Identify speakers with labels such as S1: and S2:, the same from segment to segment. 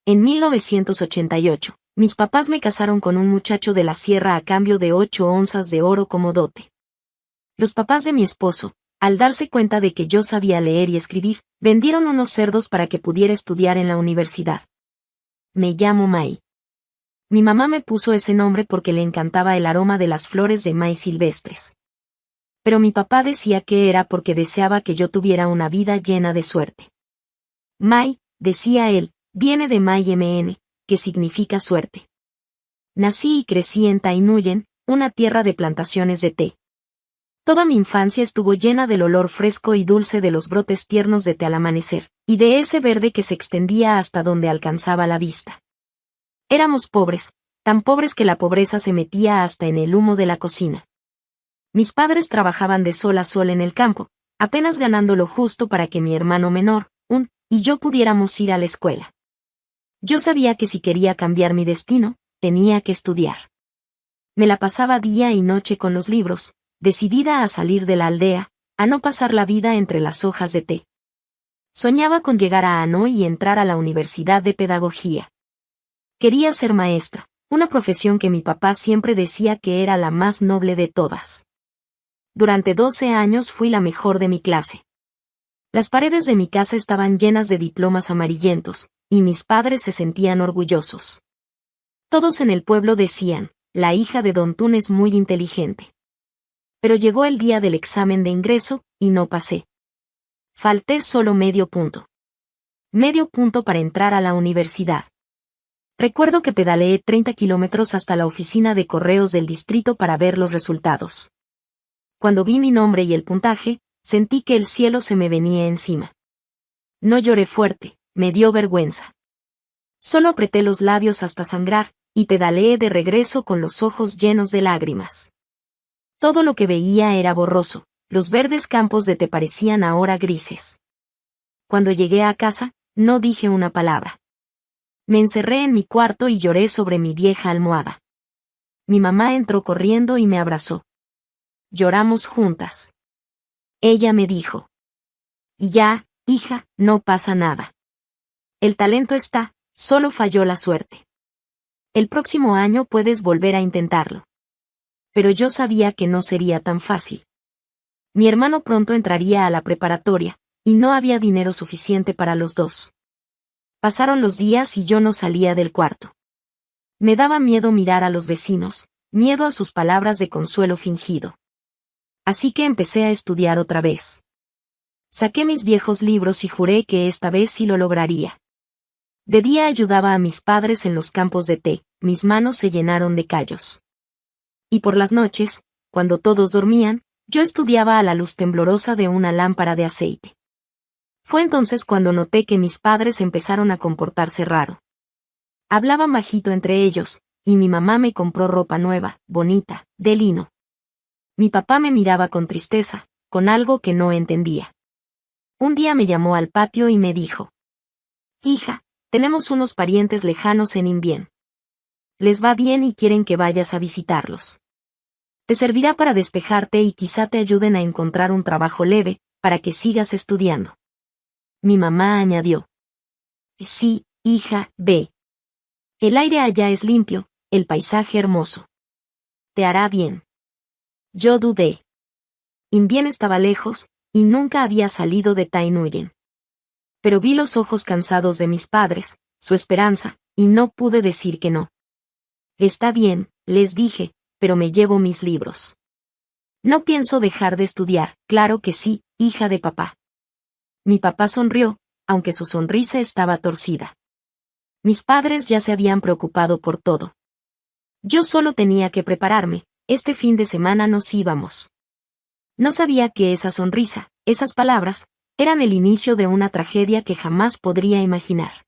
S1: En 1988, mis papás me casaron con un muchacho de la sierra a cambio de 8 onzas de oro como dote. Los papás de mi esposo, al darse cuenta de que yo sabía leer y escribir, vendieron unos cerdos para que pudiera estudiar en la universidad. Me llamo Mai. Mi mamá me puso ese nombre porque le encantaba el aroma de las flores de maíz silvestres. Pero mi papá decía que era porque deseaba que yo tuviera una vida llena de suerte. Mai, decía él, viene de Mai MN, que significa suerte. Nací y crecí en Tai Nguyen, una tierra de plantaciones de té. Toda mi infancia estuvo llena del olor fresco y dulce de los brotes tiernos de té al amanecer, y de ese verde que se extendía hasta donde alcanzaba la vista. Éramos pobres, tan pobres que la pobreza se metía hasta en el humo de la cocina. Mis padres trabajaban de sol a sol en el campo, apenas ganando lo justo para que mi hermano menor, y yo pudiéramos ir a la escuela. Yo sabía que si quería cambiar mi destino, tenía que estudiar. Me la pasaba día y noche con los libros, decidida a salir de la aldea, a no pasar la vida entre las hojas de té. Soñaba con llegar a Hanoi y entrar a la Universidad de Pedagogía. Quería ser maestra, una profesión que mi papá siempre decía que era la más noble de todas. Durante 12 años fui la mejor de mi clase. Las paredes de mi casa estaban llenas de diplomas amarillentos, y mis padres se sentían orgullosos. Todos en el pueblo decían, la hija de Don Tun es muy inteligente. Pero llegó el día del examen de ingreso, y no pasé. Falté solo medio punto. Medio punto para entrar a la universidad. Recuerdo que pedaleé 30 kilómetros hasta la oficina de correos del distrito para ver los resultados. Cuando vi mi nombre y el puntaje, sentí que el cielo se me venía encima. No lloré fuerte, me dio vergüenza. Solo apreté los labios hasta sangrar, y pedaleé de regreso con los ojos llenos de lágrimas. Todo lo que veía era borroso, los verdes campos de té parecían ahora grises. Cuando llegué a casa, no dije una palabra. Me encerré en mi cuarto y lloré sobre mi vieja almohada. Mi mamá entró corriendo y me abrazó. Lloramos juntas. Ella me dijo: y ya, hija, no pasa nada. El talento está, solo falló la suerte. El próximo año puedes volver a intentarlo. Pero yo sabía que no sería tan fácil. Mi hermano pronto entraría a la preparatoria, y no había dinero suficiente para los dos. Pasaron los días y yo no salía del cuarto. Me daba miedo mirar a los vecinos, miedo a sus palabras de consuelo fingido. Así que empecé a estudiar otra vez. Saqué mis viejos libros y juré que esta vez sí lo lograría. De día ayudaba a mis padres en los campos de té, mis manos se llenaron de callos. Y por las noches, cuando todos dormían, yo estudiaba a la luz temblorosa de una lámpara de aceite. Fue entonces cuando noté que mis padres empezaron a comportarse raro. Hablaban bajito entre ellos, y mi mamá me compró ropa nueva, bonita, de lino. Mi papá me miraba con tristeza, con algo que no entendía. Un día me llamó al patio y me dijo: hija, tenemos unos parientes lejanos en Inbien. Les va bien y quieren que vayas a visitarlos. Te servirá para despejarte y quizá te ayuden a encontrar un trabajo leve, para que sigas estudiando. Mi mamá añadió: sí, hija, ve. El aire allá es limpio, el paisaje hermoso. Te hará bien. Yo dudé. Inbien estaba lejos, y nunca había salido de Tai Nguyen. Pero vi los ojos cansados de mis padres, su esperanza, y no pude decir que no. Está bien, les dije, pero me llevo mis libros. No pienso dejar de estudiar, claro que sí, hija de papá. Mi papá sonrió, aunque su sonrisa estaba torcida. Mis padres ya se habían preocupado por todo. Yo solo tenía que prepararme, este fin de semana nos íbamos. No sabía que esa sonrisa, esas palabras, eran el inicio de una tragedia que jamás podría imaginar.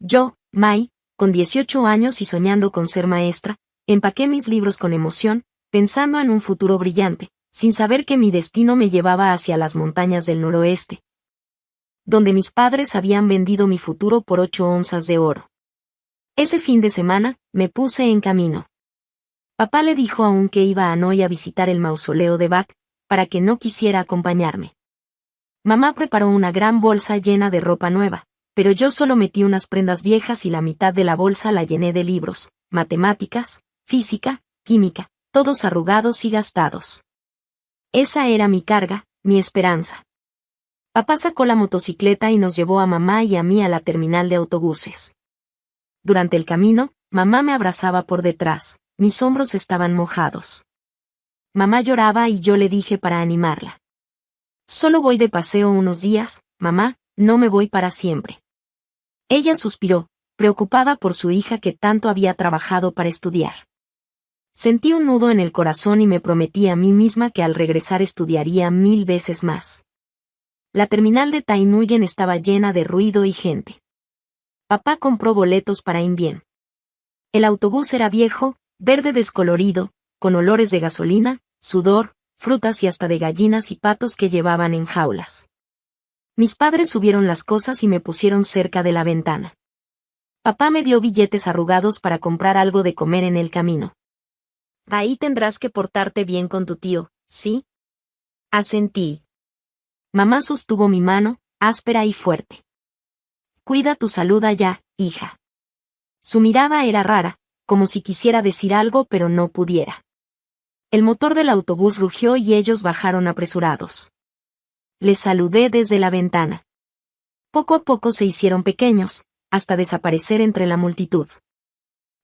S1: Yo, Mai, con 18 años y soñando con ser maestra, empaqué mis libros con emoción, pensando en un futuro brillante, sin saber que mi destino me llevaba hacia las montañas del noroeste, donde mis padres habían vendido mi futuro por 8 onzas de oro. Ese fin de semana, me puse en camino. Papá le dijo aún que iba a Hanoi a visitar el mausoleo de Bac, para que no quisiera acompañarme. Mamá preparó una gran bolsa llena de ropa nueva, pero yo solo metí unas prendas viejas y la mitad de la bolsa la llené de libros, matemáticas, física, química, todos arrugados y gastados. Esa era mi carga, mi esperanza. Papá sacó la motocicleta y nos llevó a mamá y a mí a la terminal de autobuses. Durante el camino, mamá me abrazaba por detrás, mis hombros estaban mojados. Mamá lloraba y yo le dije para animarla: solo voy de paseo unos días, mamá, no me voy para siempre. Ella suspiró, preocupada por su hija que tanto había trabajado para estudiar. Sentí un nudo en el corazón y me prometí a mí misma que al regresar estudiaría 1000 veces más. La terminal de Tai Nguyen estaba llena de ruido y gente. Papá compró boletos para Invien. El autobús era viejo, verde descolorido, con olores de gasolina, sudor, frutas y hasta de gallinas y patos que llevaban en jaulas. Mis padres subieron las cosas y me pusieron cerca de la ventana. Papá me dio billetes arrugados para comprar algo de comer en el camino. Ahí tendrás que portarte bien con tu tío, ¿sí? Asentí. Mamá sostuvo mi mano, áspera y fuerte. Cuida tu salud allá, hija. Su mirada era rara, como si quisiera decir algo pero no pudiera. El motor del autobús rugió y ellos bajaron apresurados. Les saludé desde la ventana. Poco a poco se hicieron pequeños, hasta desaparecer entre la multitud.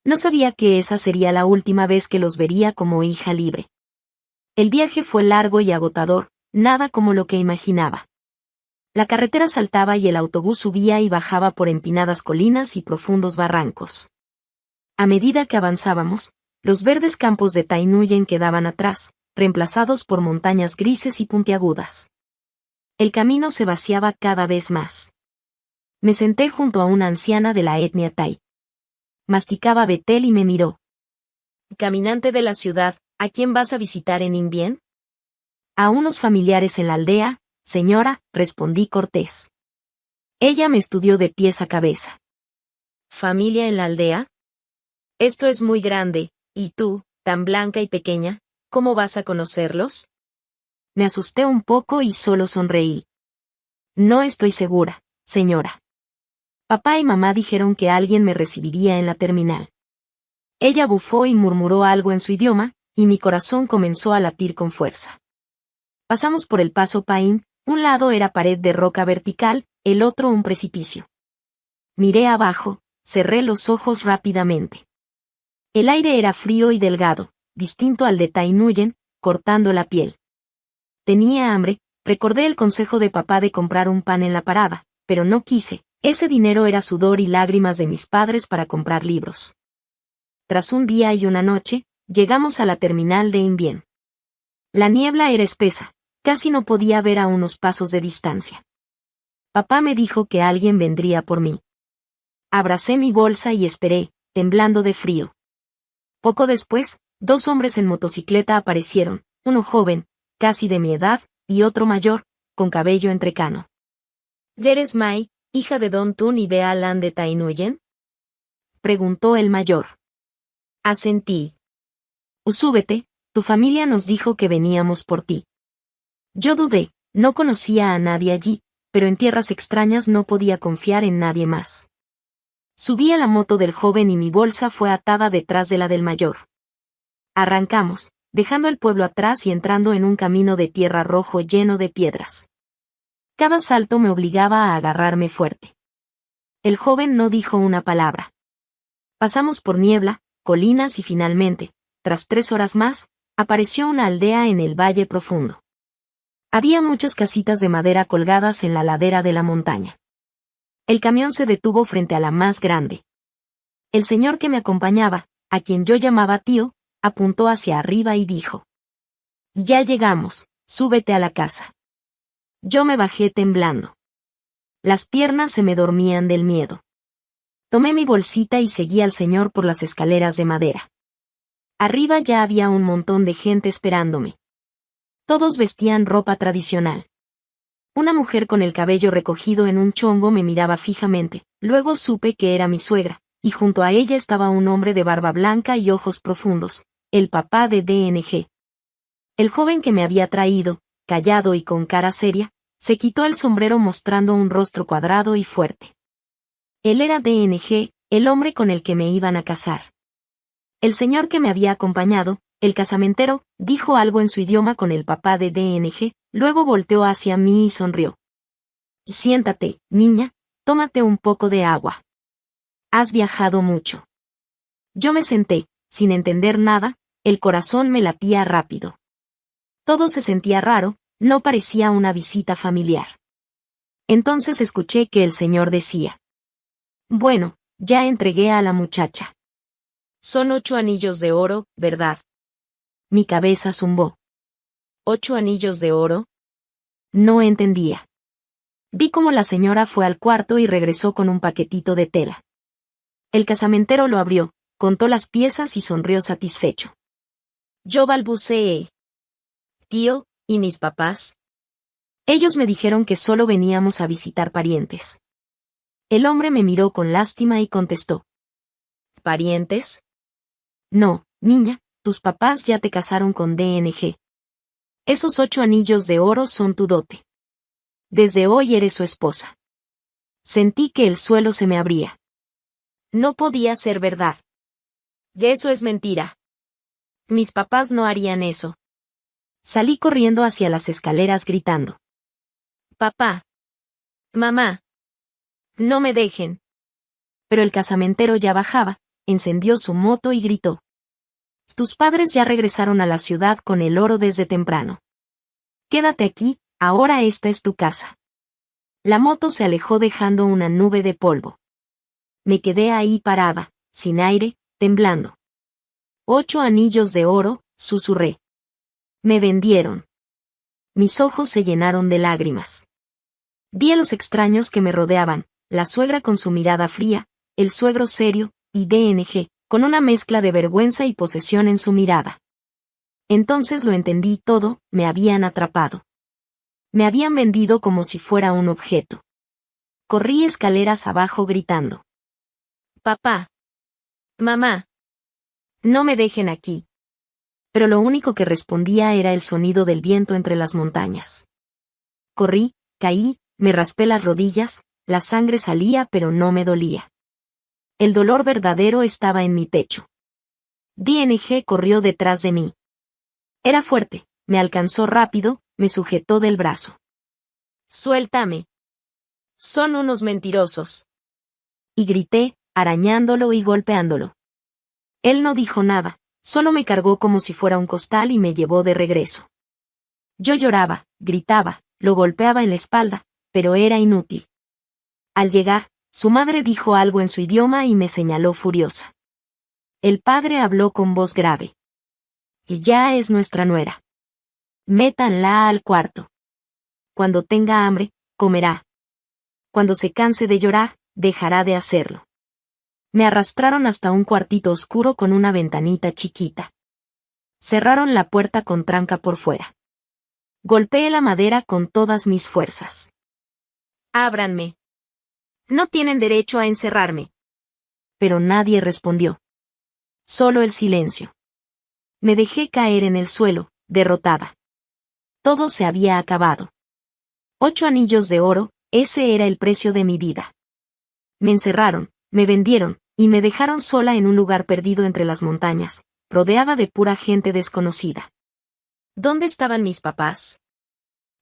S1: No sabía que esa sería la última vez que los vería como hija libre. El viaje fue largo y agotador, nada como lo que imaginaba. La carretera saltaba y el autobús subía y bajaba por empinadas colinas y profundos barrancos. A medida que avanzábamos, los verdes campos de Tai Nguyen quedaban atrás, reemplazados por montañas grises y puntiagudas. El camino se vaciaba cada vez más. Me senté junto a una anciana de la etnia Tai. Masticaba betel y me miró. Caminante de la ciudad, ¿a quién vas a visitar en Invien? A unos familiares en la aldea, señora, respondí cortés. Ella me estudió de pies a cabeza. ¿Familia en la aldea? Esto es muy grande, y tú, tan blanca y pequeña, ¿cómo vas a conocerlos? Me asusté un poco y solo sonreí. No estoy segura, señora. Papá y mamá dijeron que alguien me recibiría en la terminal. Ella bufó y murmuró algo en su idioma, y mi corazón comenzó a latir con fuerza. Pasamos por el paso Pain, un lado era pared de roca vertical, el otro un precipicio. Miré abajo, cerré los ojos rápidamente. El aire era frío y delgado, distinto al de Tai Nguyen, cortando la piel. Tenía hambre, recordé el consejo de papá de comprar un pan en la parada, pero no quise. Ese dinero era sudor y lágrimas de mis padres para comprar libros. Tras un día y una noche, llegamos a la terminal de Invien. La niebla era espesa, casi no podía ver a unos pasos de distancia. Papá me dijo que alguien vendría por mí. Abracé mi bolsa y esperé, temblando de frío. Poco después, 2 hombres en motocicleta aparecieron, uno joven, casi de mi edad, y otro mayor, con cabello entrecano. ¿Eres Mai, hija de Don Tun y Bea Lan de Tai Nguyen? Preguntó el mayor. Asentí. Súbete, tu familia nos dijo que veníamos por ti. Yo dudé, no conocía a nadie allí, pero en tierras extrañas no podía confiar en nadie más. Subí a la moto del joven y mi bolsa fue atada detrás de la del mayor. Arrancamos, dejando el pueblo atrás y entrando en un camino de tierra rojo lleno de piedras. Cada salto me obligaba a agarrarme fuerte. El joven no dijo una palabra. Pasamos por niebla, colinas y finalmente, tras 3 horas más, apareció una aldea en el valle profundo. Había muchas casitas de madera colgadas en la ladera de la montaña. El camión se detuvo frente a la más grande. El señor que me acompañaba, a quien yo llamaba tío, apuntó hacia arriba y dijo: «Ya llegamos, súbete a la casa». Yo me bajé temblando. Las piernas se me dormían del miedo. Tomé mi bolsita y seguí al señor por las escaleras de madera. Arriba ya había un montón de gente esperándome. Todos vestían ropa tradicional. Una mujer con el cabello recogido en un chongo me miraba fijamente, luego supe que era mi suegra, y junto a ella estaba un hombre de barba blanca y ojos profundos, el papá de DNG. El joven que me había traído, callado y con cara seria, se quitó el sombrero mostrando un rostro cuadrado y fuerte. Él era DNG, el hombre con el que me iban a casar. El señor que me había acompañado, el casamentero, dijo algo en su idioma con el papá de DNG, luego volteó hacia mí y sonrió. Siéntate, niña, tómate un poco de agua. Has viajado mucho. Yo me senté, sin entender nada, el corazón me latía rápido. Todo se sentía raro, no parecía una visita familiar. Entonces escuché que el señor decía: bueno, ya entregué a la muchacha. Son 8 anillos de oro, ¿verdad? Mi cabeza zumbó. ¿8 anillos de oro? No entendía. Vi cómo la señora fue al cuarto y regresó con un paquetito de tela. El casamentero lo abrió, contó las piezas y sonrió satisfecho. Yo balbuceé. Tío, ¿y mis papás? Ellos me dijeron que solo veníamos a visitar parientes. El hombre me miró con lástima y contestó. ¿Parientes? No, niña, tus papás ya te casaron con DNG. Esos 8 anillos de oro son tu dote. Desde hoy eres su esposa. Sentí que el suelo se me abría. No podía ser verdad. Eso es mentira. Mis papás no harían eso. Salí corriendo hacia las escaleras gritando. Papá. Mamá. No me dejen. Pero el casamentero ya bajaba, encendió su moto y gritó. Tus padres ya regresaron a la ciudad con el oro desde temprano. Quédate aquí, ahora esta es tu casa. La moto se alejó dejando una nube de polvo. Me quedé ahí parada, sin aire, temblando. 8 anillos de oro, susurré. Me vendieron. Mis ojos se llenaron de lágrimas. Vi a los extraños que me rodeaban, la suegra con su mirada fría, el suegro serio, y DNG, con una mezcla de vergüenza y posesión en su mirada. Entonces lo entendí todo, me habían atrapado. Me habían vendido como si fuera un objeto. Corrí escaleras abajo gritando. Papá. Mamá. No me dejen aquí. Pero lo único que respondía era el sonido del viento entre las montañas. Corrí, caí, me raspé las rodillas, la sangre salía pero no me dolía. El dolor verdadero estaba en mi pecho. DNG corrió detrás de mí. Era fuerte, me alcanzó rápido, me sujetó del brazo. Suéltame. Son unos mentirosos. Y grité, arañándolo y golpeándolo. Él no dijo nada, solo me cargó como si fuera un costal y me llevó de regreso. Yo lloraba, gritaba, lo golpeaba en la espalda, pero era inútil. Al llegar, su madre dijo algo en su idioma y me señaló furiosa. El padre habló con voz grave. Ya es nuestra nuera. Métanla al cuarto. Cuando tenga hambre, comerá. Cuando se canse de llorar, dejará de hacerlo. Me arrastraron hasta un cuartito oscuro con una ventanita chiquita. Cerraron la puerta con tranca por fuera. Golpeé la madera con todas mis fuerzas. Ábranme. No tienen derecho a encerrarme. Pero nadie respondió. Solo el silencio. Me dejé caer en el suelo, derrotada. Todo se había acabado. 8 anillos de oro, ese era el precio de mi vida. Me encerraron, me vendieron, y me dejaron sola en un lugar perdido entre las montañas, rodeada de pura gente desconocida. ¿Dónde estaban mis papás?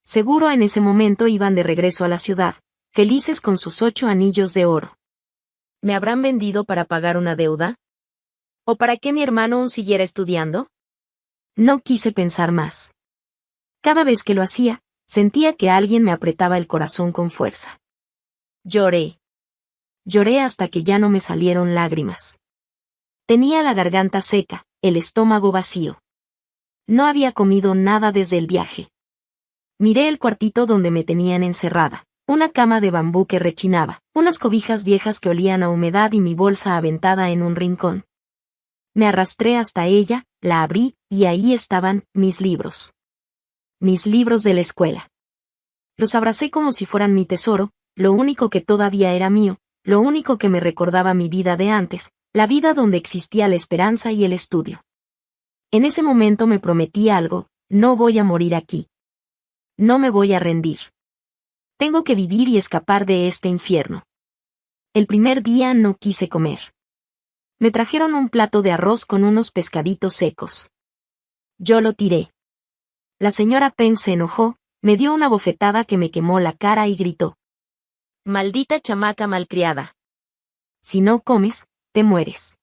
S1: Seguro en ese momento iban de regreso a la ciudad, felices con sus 8 anillos de oro. ¿Me habrán vendido para pagar una deuda? ¿O para que mi hermano aún siguiera estudiando? No quise pensar más. Cada vez que lo hacía, sentía que alguien me apretaba el corazón con fuerza. Lloré. Lloré hasta que ya no me salieron lágrimas. Tenía la garganta seca, el estómago vacío. No había comido nada desde el viaje. Miré el cuartito donde me tenían encerrada, una cama de bambú que rechinaba, unas cobijas viejas que olían a humedad y mi bolsa aventada en un rincón. Me arrastré hasta ella, la abrí, y ahí estaban mis libros. Mis libros de la escuela. Los abracé como si fueran mi tesoro, lo único que todavía era mío, lo único que me recordaba mi vida de antes, la vida donde existía la esperanza y el estudio. En ese momento me prometí algo, no voy a morir aquí. No me voy a rendir. Tengo que vivir y escapar de este infierno. El primer día no quise comer. Me trajeron un plato de arroz con unos pescaditos secos. Yo lo tiré. La señora Peng se enojó, me dio una bofetada que me quemó la cara y gritó: «Maldita chamaca malcriada. Si no comes, te mueres».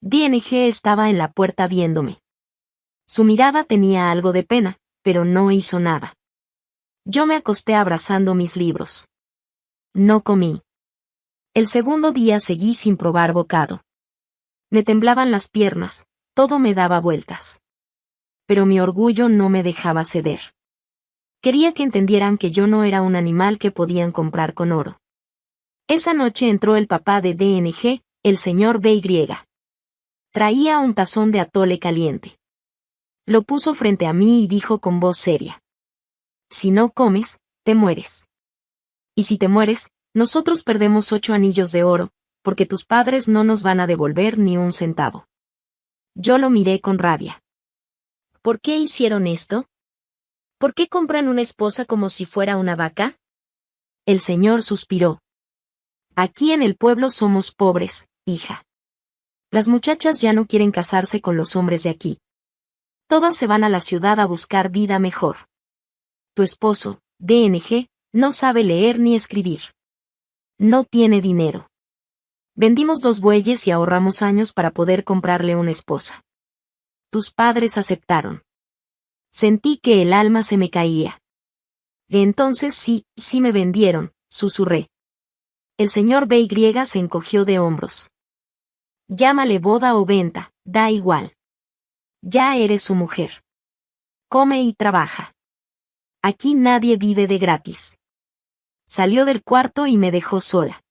S1: DNG estaba en la puerta viéndome. Su mirada tenía algo de pena, pero no hizo nada. Yo me acosté abrazando mis libros. No comí. El segundo día seguí sin probar bocado. Me temblaban las piernas, todo me daba vueltas. Pero mi orgullo no me dejaba ceder. Quería que entendieran que yo no era un animal que podían comprar con oro. Esa noche entró el papá de DNG, el señor BY. Traía un tazón de atole caliente. Lo puso frente a mí y dijo con voz seria: «Si no comes, te mueres. Y si te mueres, nosotros perdemos 8 anillos de oro, porque tus padres no nos van a devolver ni un centavo». Yo lo miré con rabia. ¿Por qué hicieron esto? ¿Por qué compran una esposa como si fuera una vaca? El señor suspiró. Aquí en el pueblo somos pobres, hija. Las muchachas ya no quieren casarse con los hombres de aquí. Todas se van a la ciudad a buscar vida mejor. Tu esposo, DNG, no sabe leer ni escribir. No tiene dinero. Vendimos 2 bueyes y ahorramos años para poder comprarle una esposa. Tus padres aceptaron. Sentí que el alma se me caía. Entonces sí me vendieron, susurré. El señor BY se encogió de hombros. Llámale boda o venta, da igual. Ya eres su mujer. Come y trabaja. Aquí nadie vive de gratis. Salió del cuarto y me dejó sola.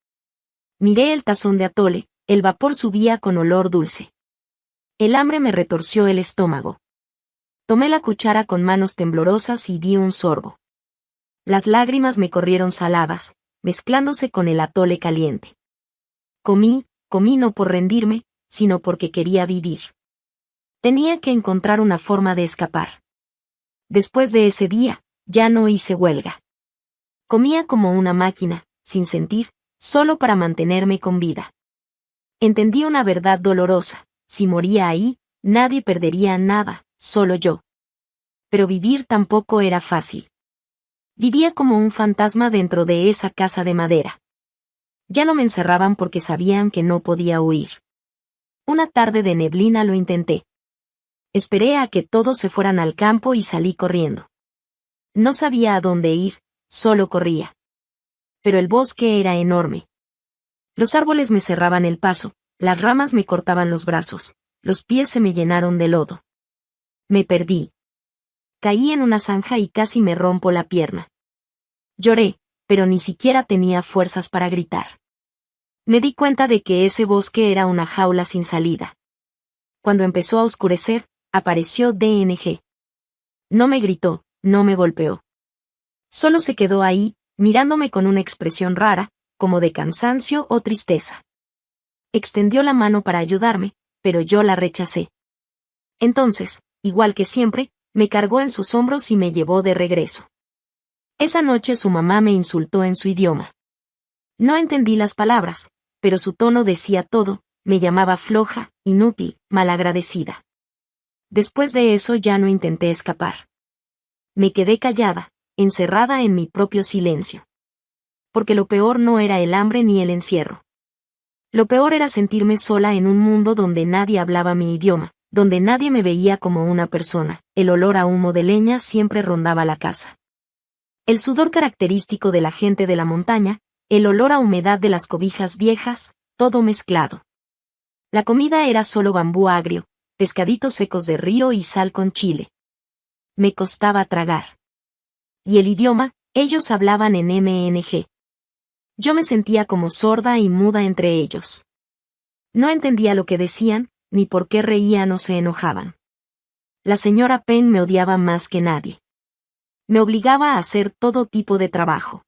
S1: Miré el tazón de atole, el vapor subía con olor dulce. El hambre me retorció el estómago. Tomé la cuchara con manos temblorosas y di un sorbo. Las lágrimas me corrieron saladas, mezclándose con el atole caliente. Comí no por rendirme, sino porque quería vivir. Tenía que encontrar una forma de escapar. Después de ese día, ya no hice huelga. Comía como una máquina, sin sentir, solo para mantenerme con vida. Entendí una verdad dolorosa: si moría ahí, nadie perdería nada, solo yo. Pero vivir tampoco era fácil. Vivía como un fantasma dentro de esa casa de madera. Ya no me encerraban porque sabían que no podía huir. Una tarde de neblina lo intenté. Esperé a que todos se fueran al campo y salí corriendo. No sabía a dónde ir, solo corría. Pero el bosque era enorme. Los árboles me cerraban el paso, las ramas me cortaban los brazos, los pies se me llenaron de lodo. Me perdí. Caí en una zanja y casi me rompo la pierna. Lloré, pero ni siquiera tenía fuerzas para gritar. Me di cuenta de que ese bosque era una jaula sin salida. Cuando empezó a oscurecer, apareció DNG. No me gritó, no me golpeó. Solo se quedó ahí, mirándome con una expresión rara, como de cansancio o tristeza. Extendió la mano para ayudarme, pero yo la rechacé. Entonces, igual que siempre, me cargó en sus hombros y me llevó de regreso. Esa noche su mamá me insultó en su idioma. No entendí las palabras, pero su tono decía todo: me llamaba floja, inútil, malagradecida. Después de eso ya no intenté escapar. Me quedé callada, encerrada en mi propio silencio. Porque lo peor no era el hambre ni el encierro. Lo peor era sentirme sola en un mundo donde nadie hablaba mi idioma, donde nadie me veía como una persona. El olor a humo de leña siempre rondaba la casa. El sudor característico de la gente de la montaña, el olor a humedad de las cobijas viejas, todo mezclado. La comida era solo bambú agrio, pescaditos secos de río y sal con chile. Me costaba tragar. Y el idioma, ellos hablaban en MNG. Yo me sentía como sorda y muda entre ellos. No entendía lo que decían, ni por qué reían o se enojaban. La señora Peng me odiaba más que nadie. Me obligaba a hacer todo tipo de trabajo.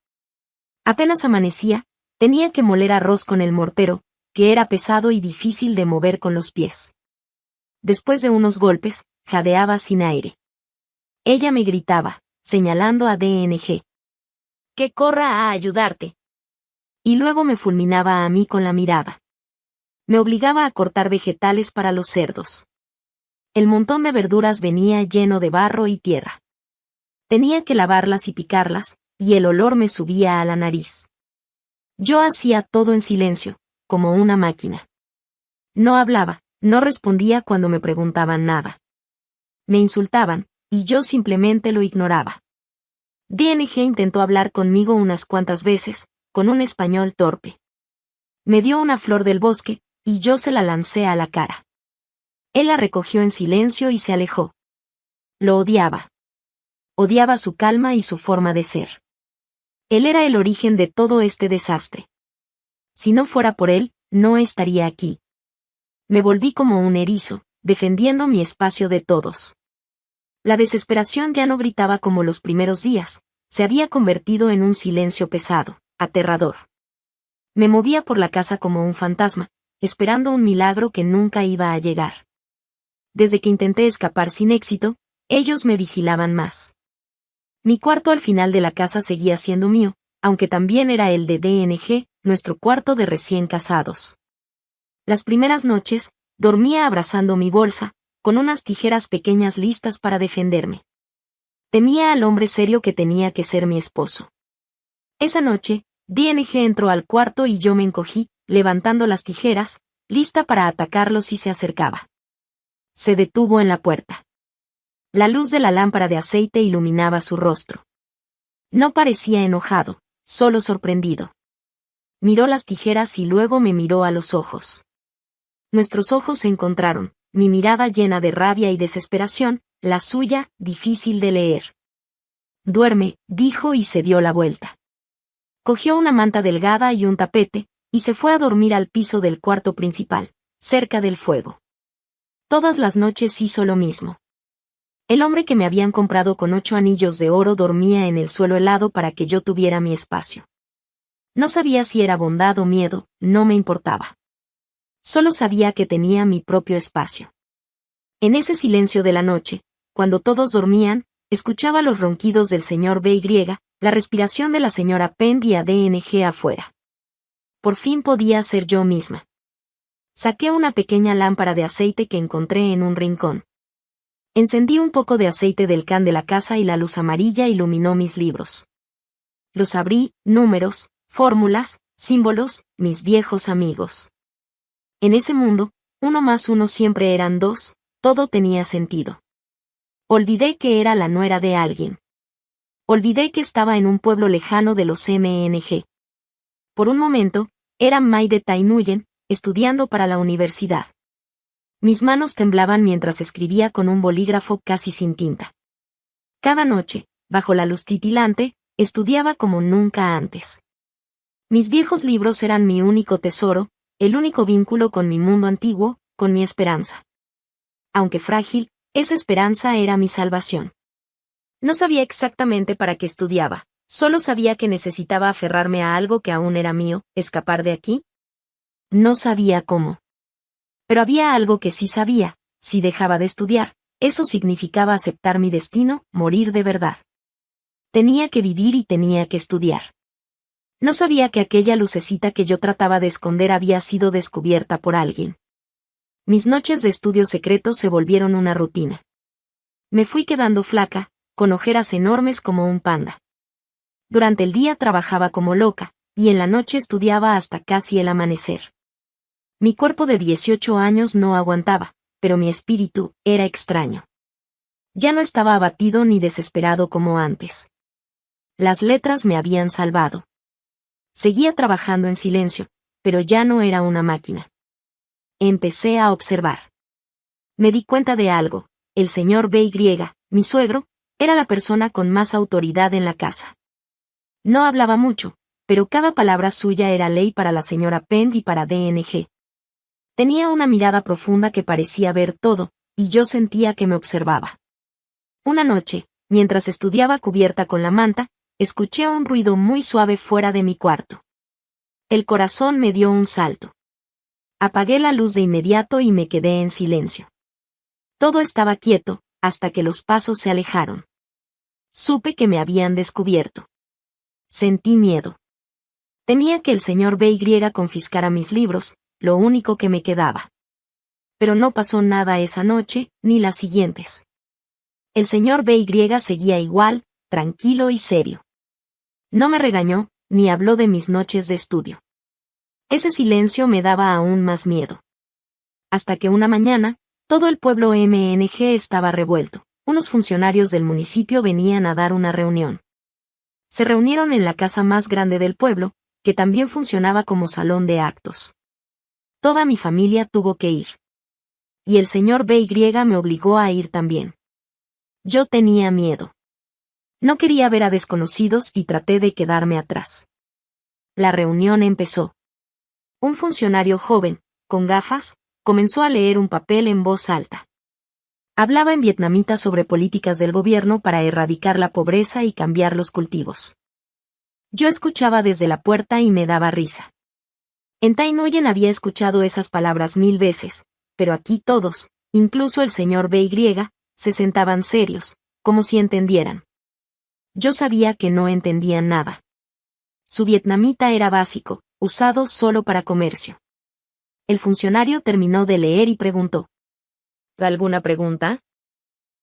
S1: Apenas amanecía, tenía que moler arroz con el mortero, que era pesado y difícil de mover con los pies. Después de unos golpes, jadeaba sin aire. Ella me gritaba, señalando a DNG. «Que corra a ayudarte». Y luego me fulminaba a mí con la mirada. Me obligaba a cortar vegetales para los cerdos. El montón de verduras venía lleno de barro y tierra. Tenía que lavarlas y picarlas, y el olor me subía a la nariz. Yo hacía todo en silencio, como una máquina. No hablaba, no respondía cuando me preguntaban nada. Me insultaban, y yo simplemente lo ignoraba. DNG intentó hablar conmigo unas cuantas veces, con un español torpe. Me dio una flor del bosque, y yo se la lancé a la cara. Él la recogió en silencio y se alejó. Lo odiaba. Odiaba su calma y su forma de ser. Él era el origen de todo este desastre. Si no fuera por él, no estaría aquí. Me volví como un erizo, defendiendo mi espacio de todos. La desesperación ya no gritaba como los primeros días, se había convertido en un silencio pesado, aterrador. Me movía por la casa como un fantasma, esperando un milagro que nunca iba a llegar. Desde que intenté escapar sin éxito, ellos me vigilaban más. Mi cuarto al final de la casa seguía siendo mío, aunque también era el de DNG, nuestro cuarto de recién casados. Las primeras noches, dormía abrazando mi bolsa, con unas tijeras pequeñas listas para defenderme. Temía al hombre serio que tenía que ser mi esposo. Esa noche, DNG entró al cuarto y yo me encogí, levantando las tijeras, lista para atacarlo si se acercaba. Se detuvo en la puerta. La luz de la lámpara de aceite iluminaba su rostro. No parecía enojado, solo sorprendido. Miró las tijeras y luego me miró a los ojos. Nuestros ojos se encontraron, mi mirada llena de rabia y desesperación, la suya, difícil de leer. «Duerme», dijo y se dio la vuelta. Cogió una manta delgada y un tapete, y se fue a dormir al piso del cuarto principal, cerca del fuego. Todas las noches hizo lo mismo. El hombre que me habían comprado con 8 anillos de oro dormía en el suelo helado para que yo tuviera mi espacio. No sabía si era bondad o miedo, no me importaba. Solo sabía que tenía mi propio espacio. En ese silencio de la noche, cuando todos dormían, escuchaba los ronquidos del señor BY, la respiración de la señora Penn y a DNG afuera. Por fin podía ser yo misma. Saqué una pequeña lámpara de aceite que encontré en un rincón. Encendí un poco de aceite del can de la casa y la luz amarilla iluminó mis libros. Los abrí, números, fórmulas, símbolos, mis viejos amigos. En ese mundo, 1 más 1 siempre eran 2, todo tenía sentido. Olvidé que era la nuera de alguien. Olvidé que estaba en un pueblo lejano de los MNG. Por un momento, era Mai de Tainuyen, estudiando para la universidad. Mis manos temblaban mientras escribía con un bolígrafo casi sin tinta. Cada noche, bajo la luz titilante, estudiaba como nunca antes. Mis viejos libros eran mi único tesoro, el único vínculo con mi mundo antiguo, con mi esperanza. Aunque frágil, esa esperanza era mi salvación. No sabía exactamente para qué estudiaba, solo sabía que necesitaba aferrarme a algo que aún era mío, escapar de aquí. No sabía cómo. Pero había algo que sí sabía, si dejaba de estudiar, eso significaba aceptar mi destino, morir de verdad. Tenía que vivir y tenía que estudiar. No sabía que aquella lucecita que yo trataba de esconder había sido descubierta por alguien. Mis noches de estudio secreto se volvieron una rutina. Me fui quedando flaca, con ojeras enormes como un panda. Durante el día trabajaba como loca, y en la noche estudiaba hasta casi el amanecer. Mi cuerpo de 18 años no aguantaba, pero mi espíritu era extraño. Ya no estaba abatido ni desesperado como antes. Las letras me habían salvado. Seguía trabajando en silencio, pero ya no era una máquina. Empecé a observar. Me di cuenta de algo, el señor BY, mi suegro, era la persona con más autoridad en la casa. No hablaba mucho, pero cada palabra suya era ley para la señora Penn y para DNG. Tenía una mirada profunda que parecía ver todo, y yo sentía que me observaba. Una noche, mientras estudiaba cubierta con la manta, escuché un ruido muy suave fuera de mi cuarto. El corazón me dio un salto. Apagué la luz de inmediato y me quedé en silencio. Todo estaba quieto, hasta que los pasos se alejaron. Supe que me habían descubierto. Sentí miedo. Temía que el señor BY confiscara mis libros, lo único que me quedaba. Pero no pasó nada esa noche, ni las siguientes. El señor BY seguía igual, tranquilo y serio. No me regañó, ni habló de mis noches de estudio. Ese silencio me daba aún más miedo. Hasta que una mañana, todo el pueblo MNG estaba revuelto. Unos funcionarios del municipio venían a dar una reunión. Se reunieron en la casa más grande del pueblo, que también funcionaba como salón de actos. Toda mi familia tuvo que ir. Y el señor BY me obligó a ir también. Yo tenía miedo. No quería ver a desconocidos y traté de quedarme atrás. La reunión empezó. Un funcionario joven, con gafas, comenzó a leer un papel en voz alta. Hablaba en vietnamita sobre políticas del gobierno para erradicar la pobreza y cambiar los cultivos. Yo escuchaba desde la puerta y me daba risa. En Tai Nguyen había escuchado esas palabras 1000 veces, pero aquí todos, incluso el señor BY, se sentaban serios, como si entendieran. Yo sabía que no entendían nada. Su vietnamita era básico, usado solo para comercio. El funcionario terminó de leer y preguntó. ¿Alguna pregunta?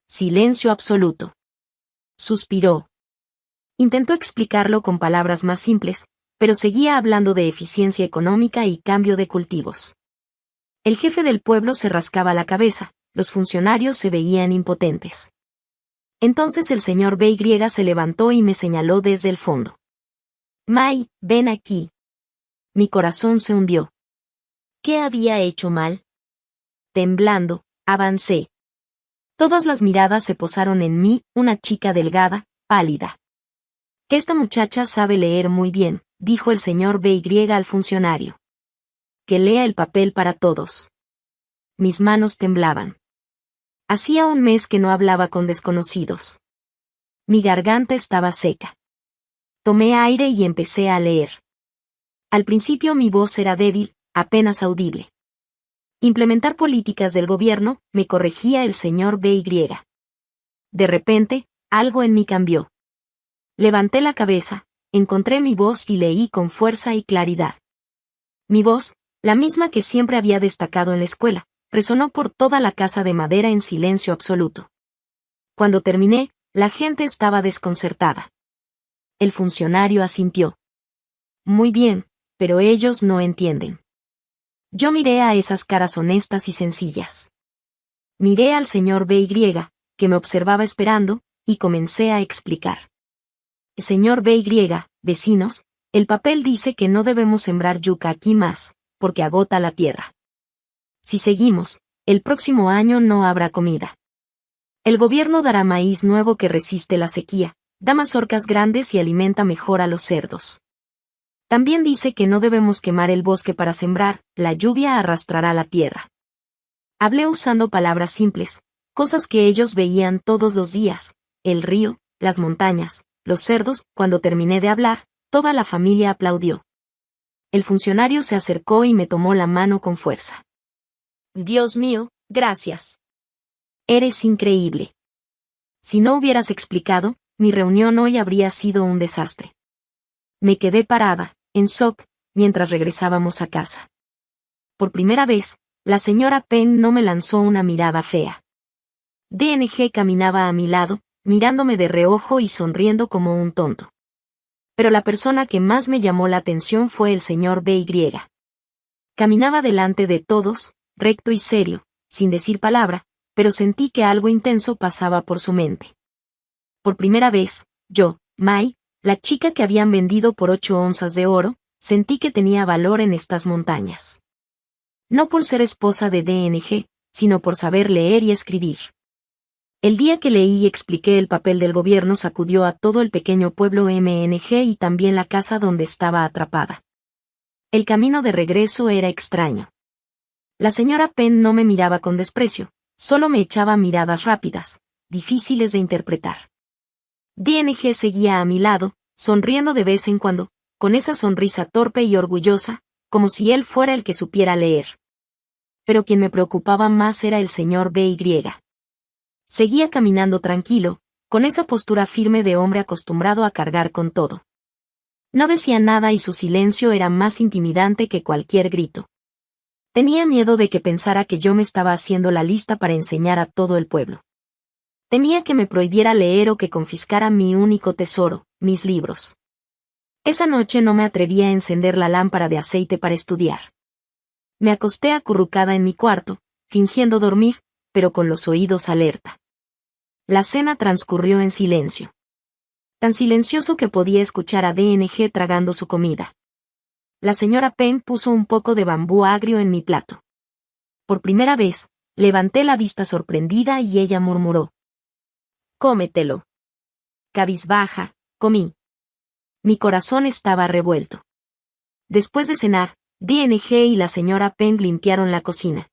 S1: Silencio absoluto. Suspiró. Intentó explicarlo con palabras más simples, pero seguía hablando de eficiencia económica y cambio de cultivos. El jefe del pueblo se rascaba la cabeza, los funcionarios se veían impotentes. Entonces el señor BY se levantó y me señaló desde el fondo. Mai, ven aquí. Mi corazón se hundió. ¿Qué había hecho mal? Temblando, avancé. Todas las miradas se posaron en mí, una chica delgada, pálida. Esta muchacha sabe leer muy bien, dijo el señor BY al funcionario. Que lea el papel para todos. Mis manos temblaban. Hacía un mes que no hablaba con desconocidos. Mi garganta estaba seca. Tomé aire y empecé a leer. Al principio mi voz era débil, apenas audible. Implementar políticas del gobierno, me corregía el señor BY. De repente, algo en mí cambió. Levanté la cabeza, encontré mi voz y leí con fuerza y claridad. Mi voz, la misma que siempre había destacado en la escuela, resonó por toda la casa de madera en silencio absoluto. Cuando terminé, la gente estaba desconcertada. El funcionario asintió. Muy bien, pero ellos no entienden. Yo miré a esas caras honestas y sencillas. Miré al señor BY, que me observaba esperando, y comencé a explicar. Señor BY, vecinos, el papel dice que no debemos sembrar yuca aquí más, porque agota la tierra. Si seguimos, el próximo año no habrá comida. El gobierno dará maíz nuevo que resiste la sequía, da mazorcas grandes y alimenta mejor a los cerdos. También dice que no debemos quemar el bosque para sembrar, la lluvia arrastrará la tierra. Hablé usando palabras simples, cosas que ellos veían todos los días, el río, las montañas, los cerdos. Cuando terminé de hablar, toda la familia aplaudió. El funcionario se acercó y me tomó la mano con fuerza. Dios mío, gracias. Eres increíble. Si no hubieras explicado, mi reunión hoy habría sido un desastre. Me quedé parada, en shock, mientras regresábamos a casa. Por primera vez, la señora Peng no me lanzó una mirada fea. DNG caminaba a mi lado, mirándome de reojo y sonriendo como un tonto. Pero la persona que más me llamó la atención fue el señor BY. Caminaba delante de todos, recto y serio, sin decir palabra, pero sentí que algo intenso pasaba por su mente. Por primera vez, yo, Mai, la chica que habían vendido por 8 onzas de oro, sentí que tenía valor en estas montañas. No por ser esposa de DNG, sino por saber leer y escribir. El día que leí y expliqué el papel del gobierno sacudió a todo el pequeño pueblo MNG y también la casa donde estaba atrapada. El camino de regreso era extraño. La señora Penn no me miraba con desprecio, solo me echaba miradas rápidas, difíciles de interpretar. DNG seguía a mi lado, sonriendo de vez en cuando, con esa sonrisa torpe y orgullosa, como si él fuera el que supiera leer. Pero quien me preocupaba más era el señor BY. Seguía caminando tranquilo, con esa postura firme de hombre acostumbrado a cargar con todo. No decía nada y su silencio era más intimidante que cualquier grito. Tenía miedo de que pensara que yo me estaba haciendo la lista para enseñar a todo el pueblo. Temía que me prohibiera leer o que confiscara mi único tesoro, mis libros. Esa noche no me atreví a encender la lámpara de aceite para estudiar. Me acosté acurrucada en mi cuarto, fingiendo dormir, pero con los oídos alerta. La cena transcurrió en silencio. Tan silencioso que podía escuchar a DNG tragando su comida. La señora Penn puso un poco de bambú agrio en mi plato. Por primera vez, levanté la vista sorprendida y ella murmuró: «Cómetelo». Cabizbaja, comí. Mi corazón estaba revuelto. Después de cenar, DNG y la señora Penn limpiaron la cocina.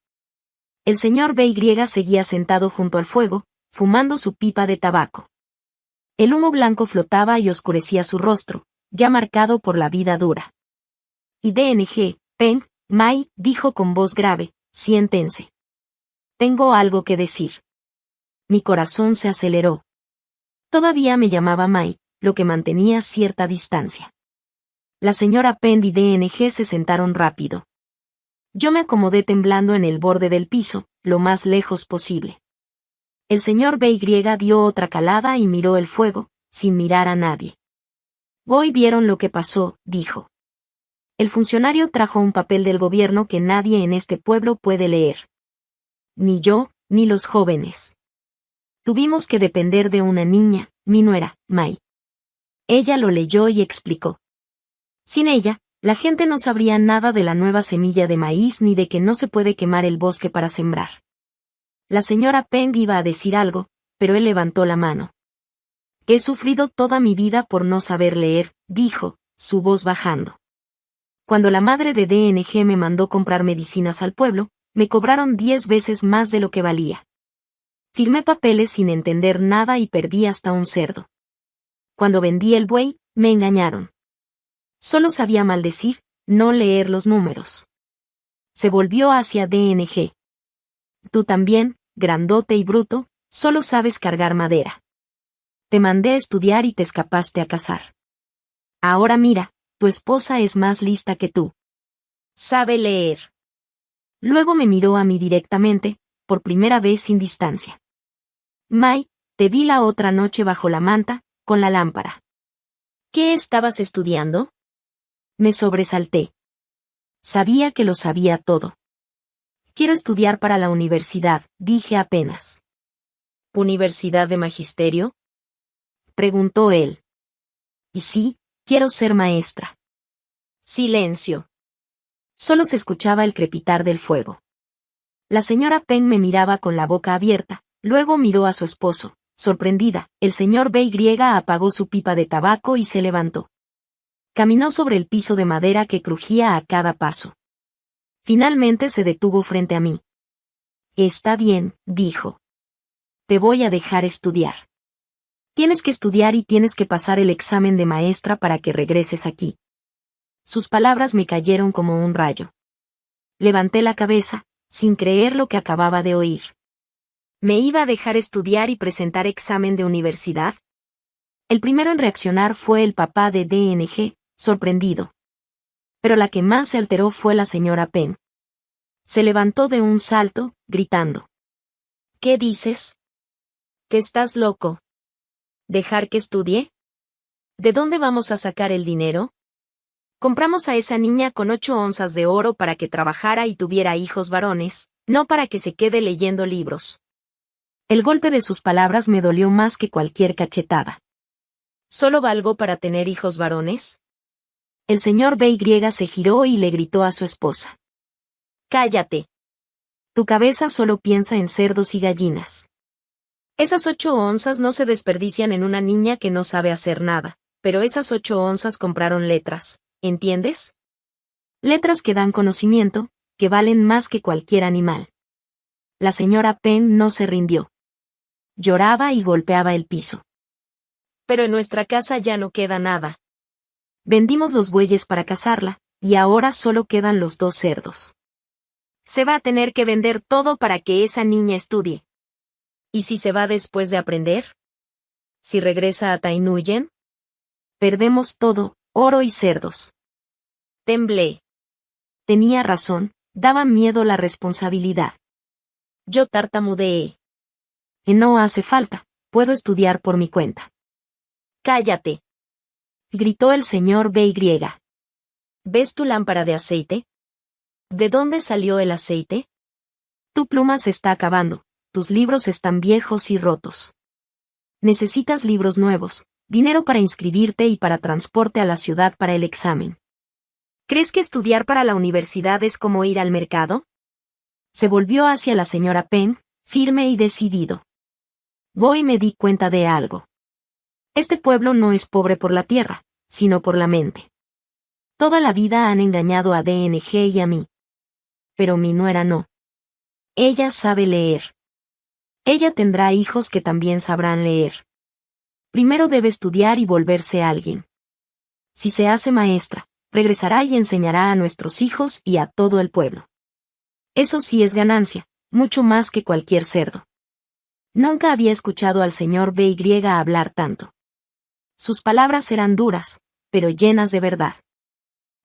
S1: El señor BY seguía sentado junto al fuego, fumando su pipa de tabaco. El humo blanco flotaba y oscurecía su rostro, ya marcado por la vida dura. Y DNG, Penn, May, dijo con voz grave: «Siéntense. Tengo algo que decir». Mi corazón se aceleró. Todavía me llamaba May, lo que mantenía cierta distancia. La señora Penn y DNG se sentaron rápido. Yo me acomodé temblando en el borde del piso, lo más lejos posible. El señor BY dio otra calada y miró el fuego, sin mirar a nadie. «Hoy vieron lo que pasó», dijo. «El funcionario trajo un papel del gobierno que nadie en este pueblo puede leer. Ni yo, ni los jóvenes. Tuvimos que depender de una niña, mi nuera, May. Ella lo leyó y explicó. Sin ella, la gente no sabría nada de la nueva semilla de maíz ni de que no se puede quemar el bosque para sembrar». La señora Penn iba a decir algo, pero él levantó la mano. «He sufrido toda mi vida por no saber leer», dijo, su voz bajando. «Cuando la madre de DNG me mandó comprar medicinas al pueblo, me cobraron 10 veces más de lo que valía. Firmé papeles sin entender nada y perdí hasta un cerdo. Cuando vendí el buey, me engañaron. Solo sabía maldecir, no leer los números». Se volvió hacia DNG. «Tú también, grandote y bruto, solo sabes cargar madera. Te mandé a estudiar y te escapaste a cazar. Ahora mira, tu esposa es más lista que tú. Sabe leer». Luego me miró a mí directamente, por primera vez sin distancia. «May, te vi la otra noche bajo la manta, con la lámpara. ¿Qué estabas estudiando?». Me sobresalté. Sabía que lo sabía todo. «Quiero estudiar para la universidad», dije apenas. «¿Universidad de magisterio?», preguntó él. «Y sí, quiero ser maestra». Silencio. Solo se escuchaba el crepitar del fuego. La señora Penn me miraba con la boca abierta, luego miró a su esposo. Sorprendida, el señor BY apagó su pipa de tabaco y se levantó. Caminó sobre el piso de madera que crujía a cada paso. Finalmente se detuvo frente a mí. «Está bien», dijo. «Te voy a dejar estudiar. Tienes que estudiar y tienes que pasar el examen de maestra para que regreses aquí». Sus palabras me cayeron como un rayo. Levanté la cabeza, sin creer lo que acababa de oír. ¿Me iba a dejar estudiar y presentar examen de universidad? El primero en reaccionar fue el papá de DNG, sorprendido. Pero la que más se alteró fue la señora Penn. Se levantó de un salto, gritando. «¿Qué dices? ¿Que estás loco? ¿Dejar que estudie? ¿De dónde vamos a sacar el dinero? Compramos a esa niña con 8 onzas de oro para que trabajara y tuviera hijos varones, no para que se quede leyendo libros». El golpe de sus palabras me dolió más que cualquier cachetada. ¿Solo valgo para tener hijos varones? El señor BY se giró y le gritó a su esposa. «Cállate. Tu cabeza solo piensa en cerdos y gallinas. Esas 8 onzas no se desperdician en una niña que no sabe hacer nada, pero esas 8 onzas compraron letras, ¿entiendes? Letras que dan conocimiento, que valen más que cualquier animal». La señora Penn no se rindió. Lloraba y golpeaba el piso. «Pero en nuestra casa ya no queda nada. Vendimos los bueyes para cazarla, y ahora solo quedan los 2 cerdos. Se va a tener que vender todo para que esa niña estudie. ¿Y si se va después de aprender? ¿Si regresa a Tainuyen? Perdemos todo, oro y cerdos. Temblé. Tenía razón, daba miedo la responsabilidad. Yo tartamudeé. No hace falta, puedo estudiar por mi cuenta. Cállate. Gritó el señor BY. ¿Ves tu lámpara de aceite? ¿De dónde salió el aceite? Tu pluma se está acabando, tus libros están viejos y rotos. Necesitas libros nuevos, dinero para inscribirte y para transporte a la ciudad para el examen. ¿Crees que estudiar para la universidad es como ir al mercado? Se volvió hacia la señora Penn, firme y decidido. Voy me di cuenta de algo. Este pueblo no es pobre por la tierra, sino por la mente. Toda la vida han engañado a DNG y a mí. Pero mi nuera no. Ella sabe leer. Ella tendrá hijos que también sabrán leer. Primero debe estudiar y volverse alguien. Si se hace maestra, regresará y enseñará a nuestros hijos y a todo el pueblo. Eso sí es ganancia, mucho más que cualquier cerdo. Nunca había escuchado al señor BY hablar tanto. Sus palabras eran duras, pero llenas de verdad.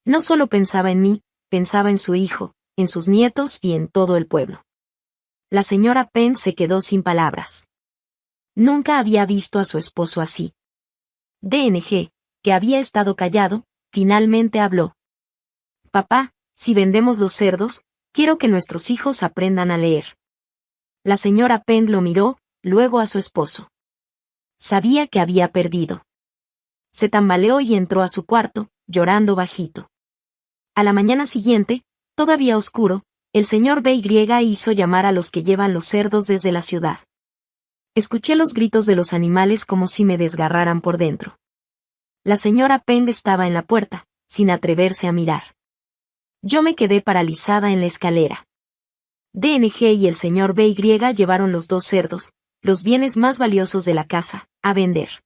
S1: No solo pensaba en mí, pensaba en su hijo, en sus nietos y en todo el pueblo. La señora Penn se quedó sin palabras. Nunca había visto a su esposo así. DNG, que había estado callado, finalmente habló. Papá, si vendemos los cerdos, quiero que nuestros hijos aprendan a leer. La señora Penn lo miró, luego a su esposo. Sabía que había perdido. Se tambaleó y entró a su cuarto, llorando bajito. A la mañana siguiente, todavía oscuro, el señor BY hizo llamar a los que llevan los cerdos desde la ciudad. Escuché los gritos de los animales como si me desgarraran por dentro. La señora Penn estaba en la puerta, sin atreverse a mirar. Yo me quedé paralizada en la escalera. DNG y el señor BY llevaron los 2 cerdos, los bienes más valiosos de la casa, a vender.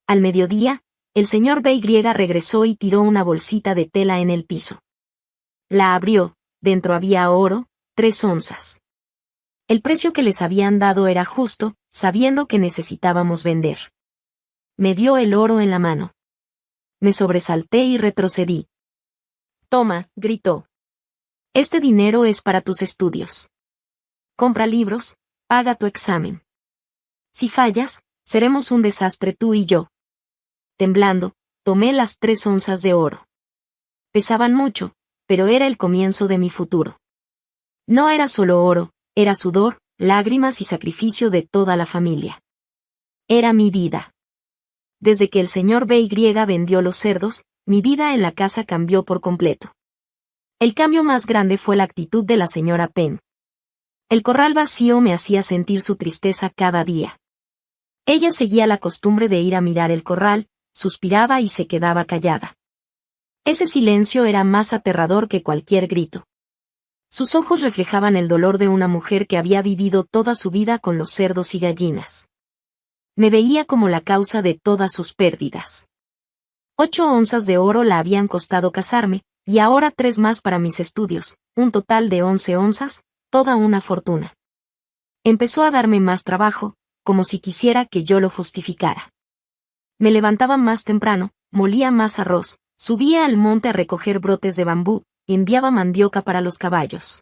S1: Al mediodía, el señor BY regresó y tiró una bolsita de tela en el piso. La abrió, dentro había oro, 3 onzas. El precio que les habían dado era justo, sabiendo que necesitábamos vender. Me dio el oro en la mano. Me sobresalté y retrocedí. Toma, gritó. Este dinero es para tus estudios. Compra libros, paga tu examen. Si fallas, seremos un desastre tú y yo. Temblando, tomé las 3 onzas de oro. Pesaban mucho, pero era el comienzo de mi futuro. No era solo oro, era sudor, lágrimas y sacrificio de toda la familia. Era mi vida. Desde que el señor BY vendió los cerdos, mi vida en la casa cambió por completo. El cambio más grande fue la actitud de la señora Penn. El corral vacío me hacía sentir su tristeza cada día. Ella seguía la costumbre de ir a mirar el corral, suspiraba y se quedaba callada. Ese silencio era más aterrador que cualquier grito. Sus ojos reflejaban el dolor de una mujer que había vivido toda su vida con los cerdos y gallinas. Me veía como la causa de todas sus pérdidas. 8 onzas de oro la habían costado casarme, y ahora 3 más para mis estudios, un total de 11 onzas, toda una fortuna. Empezó a darme más trabajo, como si quisiera que yo lo justificara. Me levantaba más temprano, molía más arroz, subía al monte a recoger brotes de bambú, enviaba mandioca para los caballos.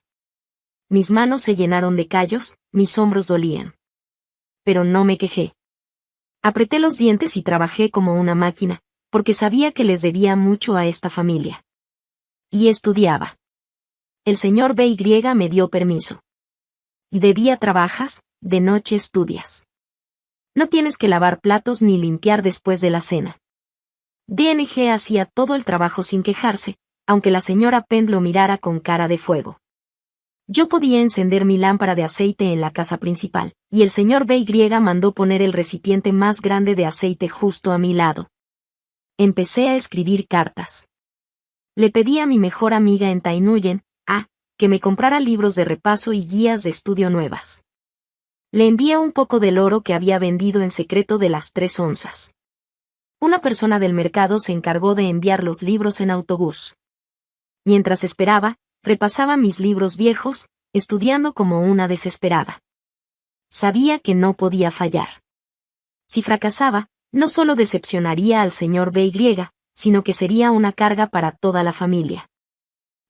S1: Mis manos se llenaron de callos, mis hombros dolían. Pero no me quejé. Apreté los dientes y trabajé como una máquina, porque sabía que les debía mucho a esta familia. Y estudiaba. El señor BY me dio permiso. De día trabajas, de noche estudias. No tienes que lavar platos ni limpiar después de la cena. DNG hacía todo el trabajo sin quejarse, aunque la señora Penn lo mirara con cara de fuego. Yo podía encender mi lámpara de aceite en la casa principal, y el señor BY mandó poner el recipiente más grande de aceite justo a mi lado. Empecé a escribir cartas. Le pedí a mi mejor amiga en Tainuyen, que me comprara libros de repaso y guías de estudio nuevas. Le envié un poco del oro que había vendido en secreto de las 3 onzas. Una persona del mercado se encargó de enviar los libros en autobús. Mientras esperaba, repasaba mis libros viejos, estudiando como una desesperada. Sabía que no podía fallar. Si fracasaba, no solo decepcionaría al señor BY, sino que sería una carga para toda la familia.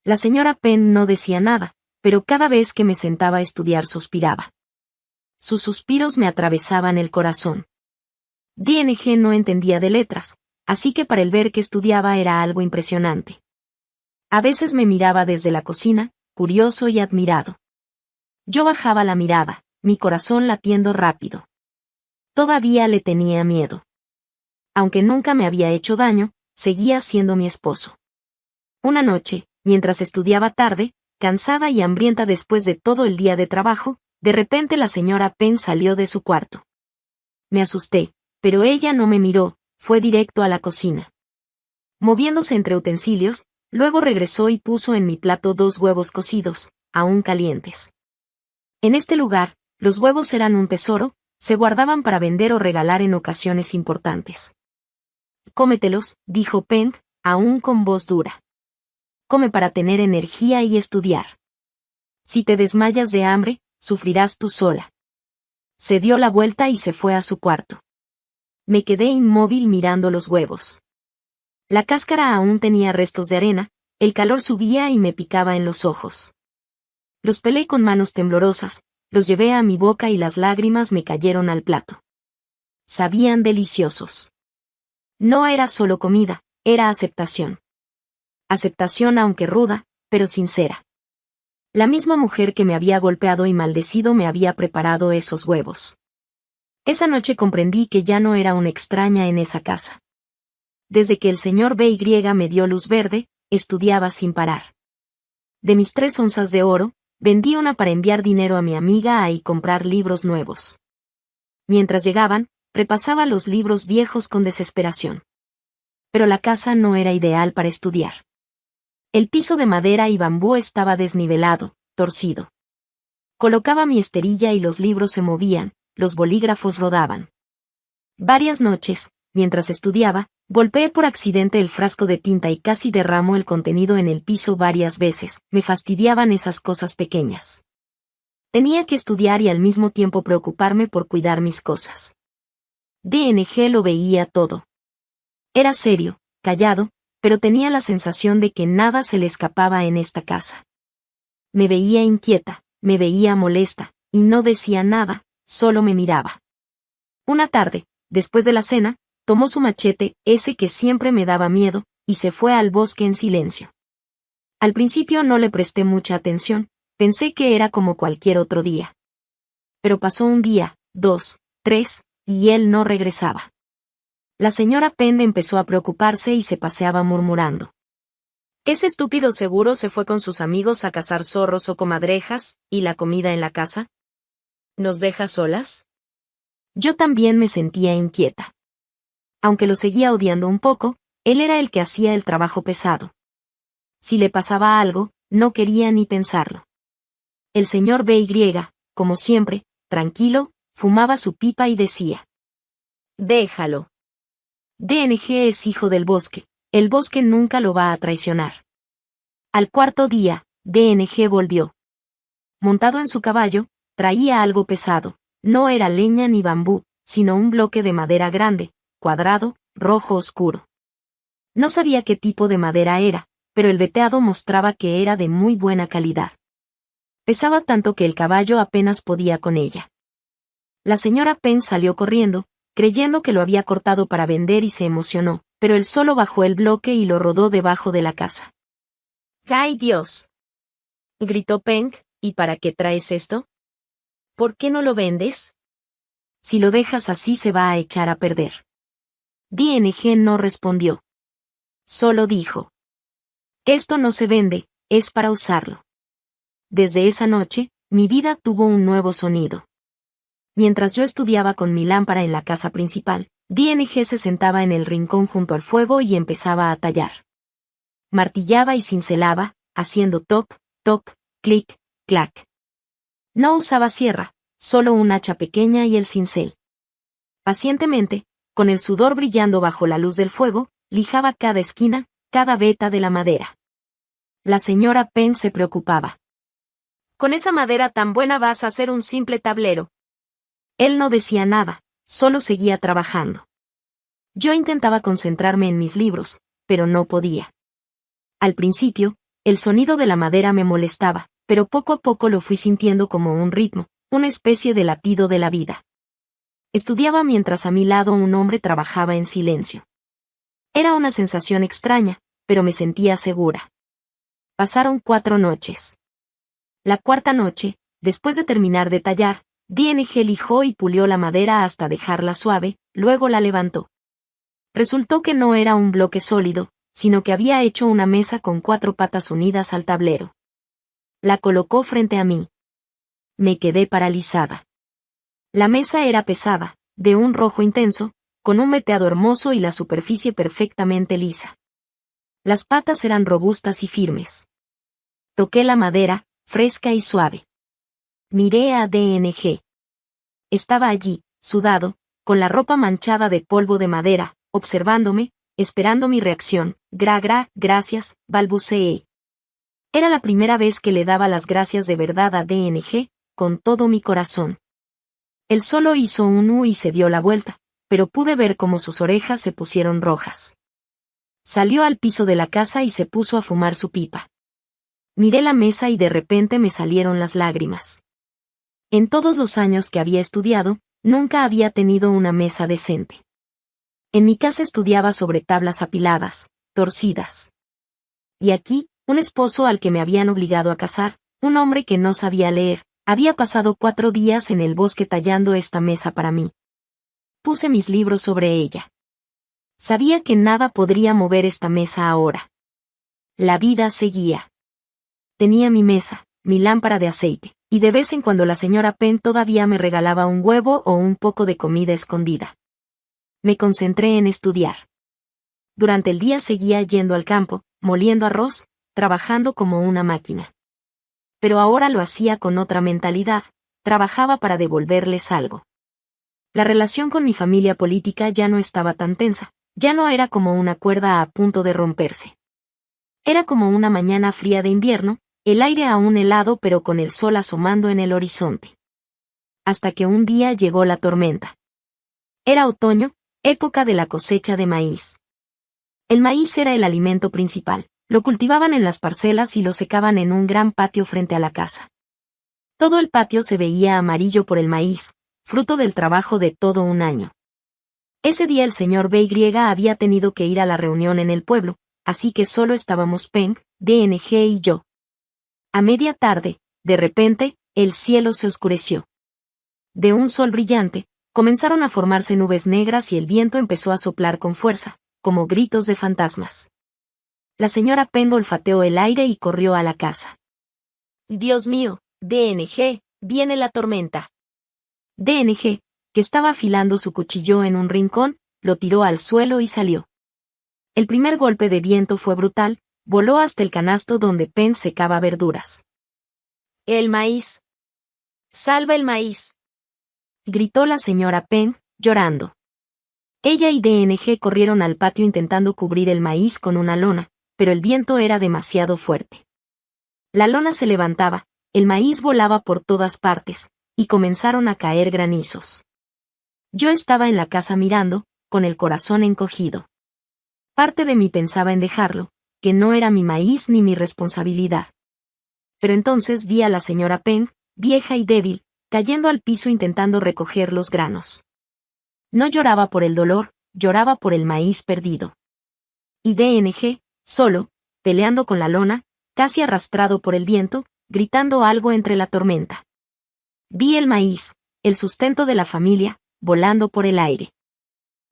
S1: La señora Penn no decía nada, pero cada vez que me sentaba a estudiar suspiraba. Sus suspiros me atravesaban el corazón. DNG no entendía de letras, así que para él ver que estudiaba era algo impresionante. A veces me miraba desde la cocina, curioso y admirado. Yo bajaba la mirada, mi corazón latiendo rápido. Todavía le tenía miedo. Aunque nunca me había hecho daño, seguía siendo mi esposo. Una noche, mientras estudiaba tarde, cansada y hambrienta después de todo el día de trabajo, de repente la señora Penn salió de su cuarto. Me asusté, pero ella no me miró, fue directo a la cocina. Moviéndose entre utensilios, luego regresó y puso en mi plato 2 huevos cocidos, aún calientes. En este lugar, los huevos eran un tesoro, se guardaban para vender o regalar en ocasiones importantes. Cómetelos, dijo Penn, aún con voz dura. Come para tener energía y estudiar. Si te desmayas de hambre, sufrirás tú sola. Se dio la vuelta y se fue a su cuarto. Me quedé inmóvil mirando los huevos. La cáscara aún tenía restos de arena, el calor subía y me picaba en los ojos. Los pelé con manos temblorosas, los llevé a mi boca y las lágrimas me cayeron al plato. Sabían deliciosos. No era solo comida, era aceptación. Aceptación aunque ruda, pero sincera. La misma mujer que me había golpeado y maldecido me había preparado esos huevos. Esa noche comprendí que ya no era una extraña en esa casa. Desde que el señor BY me dio luz verde, estudiaba sin parar. De mis 3 onzas de oro, vendí una para enviar dinero a mi amiga y comprar libros nuevos. Mientras llegaban, repasaba los libros viejos con desesperación. Pero la casa no era ideal para estudiar. El piso de madera y bambú estaba desnivelado, torcido. Colocaba mi esterilla y los libros se movían, los bolígrafos rodaban. Varias noches, mientras estudiaba, golpeé por accidente el frasco de tinta y casi derramó el contenido en el piso varias veces, me fastidiaban esas cosas pequeñas. Tenía que estudiar y al mismo tiempo preocuparme por cuidar mis cosas. DNG lo veía todo. Era serio, callado, pero tenía la sensación de que nada se le escapaba en esta casa. Me veía inquieta, me veía molesta, y no decía nada, solo me miraba. Una tarde, después de la cena, tomó su machete, ese que siempre me daba miedo, y se fue al bosque en silencio. Al principio no le presté mucha atención, pensé que era como cualquier otro día. Pero pasó un día, 2, 3, y él no regresaba. La señora Penn empezó a preocuparse y se paseaba murmurando. Ese estúpido seguro se fue con sus amigos a cazar zorros o comadrejas, ¿y la comida en la casa? ¿Nos deja solas? Yo también me sentía inquieta. Aunque lo seguía odiando un poco, él era el que hacía el trabajo pesado. Si le pasaba algo, no quería ni pensarlo. El señor BY, como siempre, tranquilo, fumaba su pipa y decía: déjalo. DNG es hijo del bosque, el bosque nunca lo va a traicionar. Al 4.º día, DNG volvió. Montado en su caballo, traía algo pesado, no era leña ni bambú, sino un bloque de madera grande, cuadrado, rojo oscuro. No sabía qué tipo de madera era, pero el veteado mostraba que era de muy buena calidad. Pesaba tanto que el caballo apenas podía con ella. La señora Penn salió corriendo, creyendo que lo había cortado para vender y se emocionó, pero él solo bajó el bloque y lo rodó debajo de la casa. ¡Ay Dios!, gritó Penn, ¿y para qué traes esto? ¿Por qué no lo vendes? Si lo dejas así se va a echar a perder. DNG no respondió. Solo dijo: esto no se vende, es para usarlo. Desde esa noche, mi vida tuvo un nuevo sonido. Mientras yo estudiaba con mi lámpara en la casa principal, DNG se sentaba en el rincón junto al fuego y empezaba a tallar. Martillaba y cincelaba, haciendo toc, toc, clic, clac. No usaba sierra, solo un hacha pequeña y el cincel. Pacientemente, con el sudor brillando bajo la luz del fuego, lijaba cada esquina, cada veta de la madera. La señora Penn se preocupaba. Con esa madera tan buena vas a hacer un simple tablero. Él no decía nada, solo seguía trabajando. Yo intentaba concentrarme en mis libros, pero no podía. Al principio, el sonido de la madera me molestaba, pero poco a poco lo fui sintiendo como un ritmo, una especie de latido de la vida. Estudiaba mientras a mi lado un hombre trabajaba en silencio. Era una sensación extraña, pero me sentía segura. Pasaron 4 noches. La cuarta noche, después de terminar de tallar, DNG lijó y pulió la madera hasta dejarla suave, luego la levantó. Resultó que no era un bloque sólido, sino que había hecho una mesa con 4 patas unidas al tablero. La colocó frente a mí. Me quedé paralizada. La mesa era pesada, de un rojo intenso, con un veteado hermoso y la superficie perfectamente lisa. Las patas eran robustas y firmes. Toqué la madera, fresca y suave. Miré a DNG. Estaba allí, sudado, con la ropa manchada de polvo de madera, observándome, esperando mi reacción. Gracias, balbuceé. Era la primera vez que le daba las gracias de verdad a DNG, con todo mi corazón. Él solo hizo un y se dio la vuelta, pero pude ver cómo sus orejas se pusieron rojas. Salió al piso de la casa y se puso a fumar su pipa. Miré la mesa y de repente me salieron las lágrimas. En todos los años que había estudiado, nunca había tenido una mesa decente. En mi casa estudiaba sobre tablas apiladas, torcidas. Y aquí, un esposo al que me habían obligado a casar, un hombre que no sabía leer, había pasado 4 días en el bosque tallando esta mesa para mí. Puse mis libros sobre ella. Sabía que nada podría mover esta mesa ahora. La vida seguía. Tenía mi mesa, mi lámpara de aceite, y de vez en cuando la señora Penn todavía me regalaba un huevo o un poco de comida escondida. Me concentré en estudiar. Durante el día seguía yendo al campo, moliendo arroz, trabajando como una máquina. Pero ahora lo hacía con otra mentalidad, trabajaba para devolverles algo. La relación con mi familia política ya no estaba tan tensa, ya no era como una cuerda a punto de romperse. Era como una mañana fría de invierno, el aire aún helado pero con el sol asomando en el horizonte. Hasta que un día llegó la tormenta. Era otoño, época de la cosecha de maíz. El maíz era el alimento principal, lo cultivaban en las parcelas y lo secaban en un gran patio frente a la casa. Todo el patio se veía amarillo por el maíz, fruto del trabajo de todo un año. Ese día el señor BY había tenido que ir a la reunión en el pueblo, así que solo estábamos Peng, DNG y yo. A media tarde, de repente, el cielo se oscureció. De un sol brillante, comenzaron a formarse nubes negras y el viento empezó a soplar con fuerza, como gritos de fantasmas. La señora Peng olfateó el aire y corrió a la casa. Dios mío, DNG, viene la tormenta. DNG, que estaba afilando su cuchillo en un rincón, lo tiró al suelo y salió. El primer golpe de viento fue brutal, voló hasta el canasto donde Peng secaba verduras. El maíz. ¡Salva el maíz!, gritó la señora Peng, llorando. Ella y DNG corrieron al patio intentando cubrir el maíz con una lona, pero el viento era demasiado fuerte. La lona se levantaba, el maíz volaba por todas partes, y comenzaron a caer granizos. Yo estaba en la casa mirando, con el corazón encogido. Parte de mí pensaba en dejarlo, que no era mi maíz ni mi responsabilidad. Pero entonces vi a la señora Peng, vieja y débil, cayendo al piso intentando recoger los granos. No lloraba por el dolor, lloraba por el maíz perdido. Y DNG, solo, peleando con la lona, casi arrastrado por el viento, gritando algo entre la tormenta. Vi el maíz, el sustento de la familia, volando por el aire.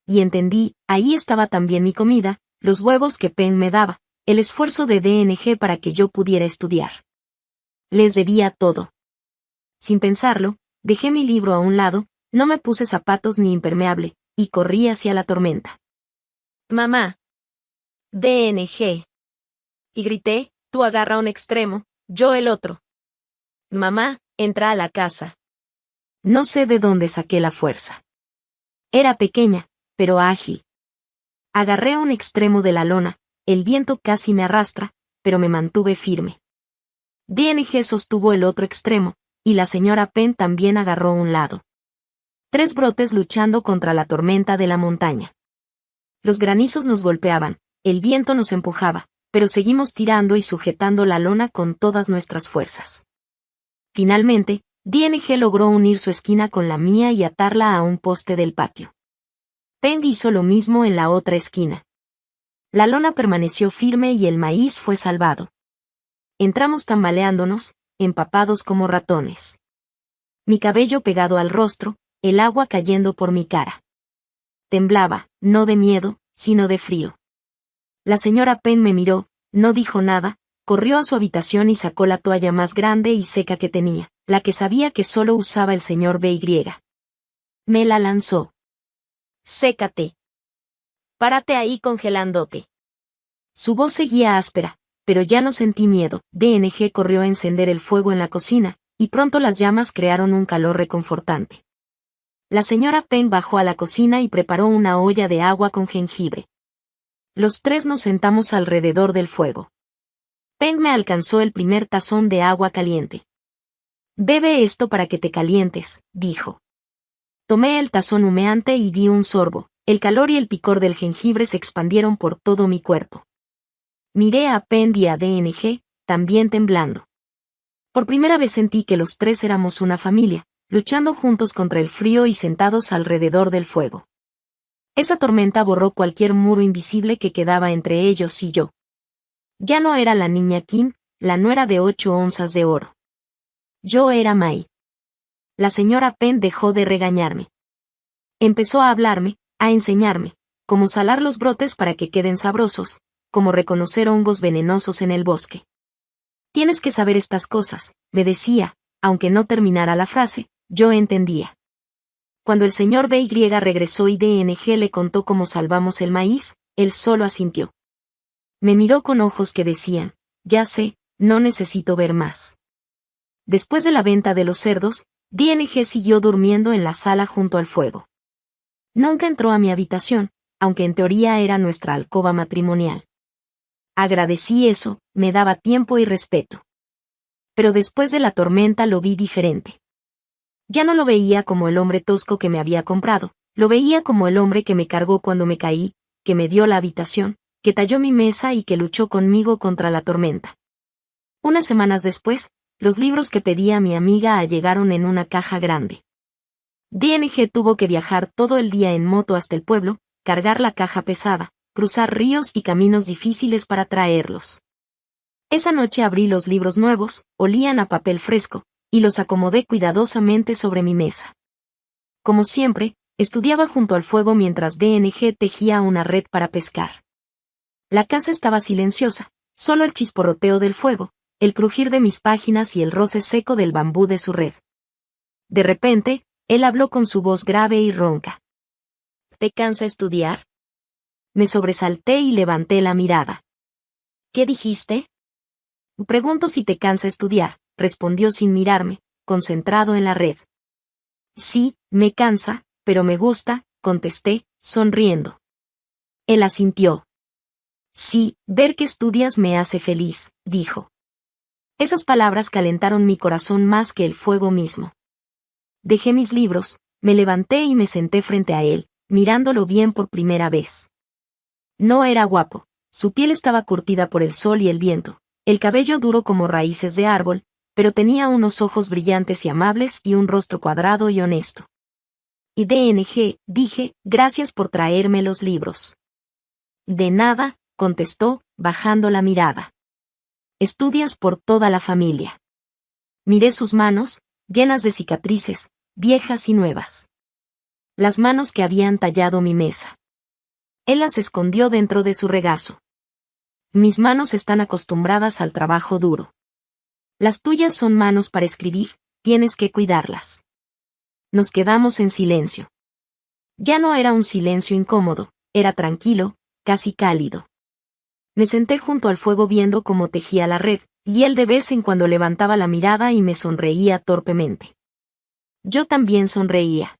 S1: Y entendí, ahí estaba también mi comida, los huevos que Peng me daba, el esfuerzo de DNG para que yo pudiera estudiar. Les debía todo. Sin pensarlo, dejé mi libro a un lado, no me puse zapatos ni impermeable, y corrí hacia la tormenta. Mamá. DNG. Y grité, tú agarra un extremo, yo el otro. Mamá, entra a la casa. No sé de dónde saqué la fuerza. Era pequeña, pero ágil. Agarré un extremo de la lona, el viento casi me arrastra, pero me mantuve firme. DNG sostuvo el otro extremo, y la señora Penn también agarró un lado. 3 brotes luchando contra la tormenta de la montaña. Los granizos nos golpeaban, el viento nos empujaba, pero seguimos tirando y sujetando la lona con todas nuestras fuerzas. Finalmente, DNG logró unir su esquina con la mía y atarla a un poste del patio. Peng hizo lo mismo en la otra esquina. La lona permaneció firme y el maíz fue salvado. Entramos tambaleándonos, empapados como ratones. Mi cabello pegado al rostro, el agua cayendo por mi cara. Temblaba, no de miedo, sino de frío. La señora Peng me miró, no dijo nada, corrió a su habitación y sacó la toalla más grande y seca que tenía, la que sabía que solo usaba el señor BY. Me la lanzó. «Sécate. Párate ahí congelándote». Su voz seguía áspera, pero ya no sentí miedo. DNG corrió a encender el fuego en la cocina, y pronto las llamas crearon un calor reconfortante. La señora Peng bajó a la cocina y preparó una olla de agua con jengibre. Los tres nos sentamos alrededor del fuego. Peng me alcanzó el primer tazón de agua caliente. «Bebe esto para que te calientes», dijo. Tomé el tazón humeante y di un sorbo. El calor y el picor del jengibre se expandieron por todo mi cuerpo. Miré a Peng y a DNG, también temblando. Por primera vez sentí que los tres éramos una familia, luchando juntos contra el frío y sentados alrededor del fuego. Esa tormenta borró cualquier muro invisible que quedaba entre ellos y yo. Ya no era la niña Kim, la nuera de 8 onzas de oro. Yo era Mai. La señora Peng dejó de regañarme. Empezó a hablarme, a enseñarme, cómo salar los brotes para que queden sabrosos, cómo reconocer hongos venenosos en el bosque. Tienes que saber estas cosas, me decía, aunque no terminara la frase, yo entendía. Cuando el señor BY regresó y DNG le contó cómo salvamos el maíz, él solo asintió. Me miró con ojos que decían, ya sé, no necesito ver más. Después de la venta de los cerdos, DNG siguió durmiendo en la sala junto al fuego. Nunca entró a mi habitación, aunque en teoría era nuestra alcoba matrimonial. Agradecí eso, me daba tiempo y respeto. Pero después de la tormenta lo vi diferente. Ya no lo veía como el hombre tosco que me había comprado, lo veía como el hombre que me cargó cuando me caí, que me dio la habitación, que talló mi mesa y que luchó conmigo contra la tormenta. Unas semanas después, los libros que pedía mi amiga llegaron en una caja grande. DNG tuvo que viajar todo el día en moto hasta el pueblo, cargar la caja pesada, cruzar ríos y caminos difíciles para traerlos. Esa noche abrí los libros nuevos, olían a papel fresco, y los acomodé cuidadosamente sobre mi mesa. Como siempre, estudiaba junto al fuego mientras DNG tejía una red para pescar. La casa estaba silenciosa, solo el chisporroteo del fuego, el crujir de mis páginas y el roce seco del bambú de su red. De repente, él habló con su voz grave y ronca. ¿Te cansa estudiar? Me sobresalté y levanté la mirada. ¿Qué dijiste? Pregunto si te cansa estudiar, respondió sin mirarme, concentrado en la red. Sí, me cansa, pero me gusta, contesté, sonriendo. Él asintió. Sí, ver que estudias me hace feliz, dijo. Esas palabras calentaron mi corazón más que el fuego mismo. Dejé mis libros, me levanté y me senté frente a él, mirándolo bien por primera vez. No era guapo, su piel estaba curtida por el sol y el viento, el cabello duro como raíces de árbol, pero tenía unos ojos brillantes y amables y un rostro cuadrado y honesto. Y DNG, dije, gracias por traerme los libros. De nada, contestó, bajando la mirada. Estudias por toda la familia. Miré sus manos, llenas de cicatrices, viejas y nuevas. Las manos que habían tallado mi mesa. Él las escondió dentro de su regazo. Mis manos están acostumbradas al trabajo duro. Las tuyas son manos para escribir, tienes que cuidarlas. Nos quedamos en silencio. Ya no era un silencio incómodo, era tranquilo, casi cálido. Me senté junto al fuego viendo cómo tejía la red, y él de vez en cuando levantaba la mirada y me sonreía torpemente. Yo también sonreía.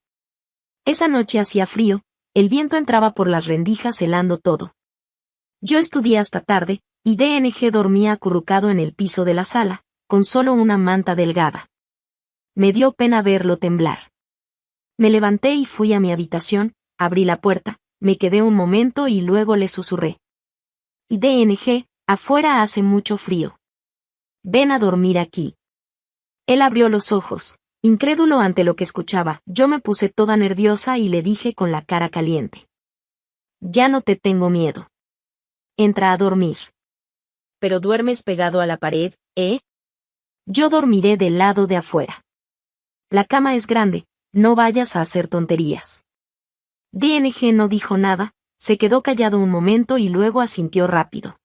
S1: Esa noche hacía frío, el viento entraba por las rendijas helando todo. Yo estudié hasta tarde, y DNG dormía acurrucado en el piso de la sala, con solo una manta delgada. Me dio pena verlo temblar. Me levanté y fui a mi habitación, abrí la puerta, me quedé un momento y luego le susurré. Y DNG, afuera hace mucho frío. Ven a dormir aquí. Él abrió los ojos, incrédulo ante lo que escuchaba. Yo me puse toda nerviosa y le dije con la cara caliente. Ya no te tengo miedo. Entra a dormir. Pero duermes pegado a la pared, ¿eh? Yo dormiré del lado de afuera. La cama es grande, no vayas a hacer tonterías. DNG no dijo nada, se quedó callado un momento y luego asintió rápido.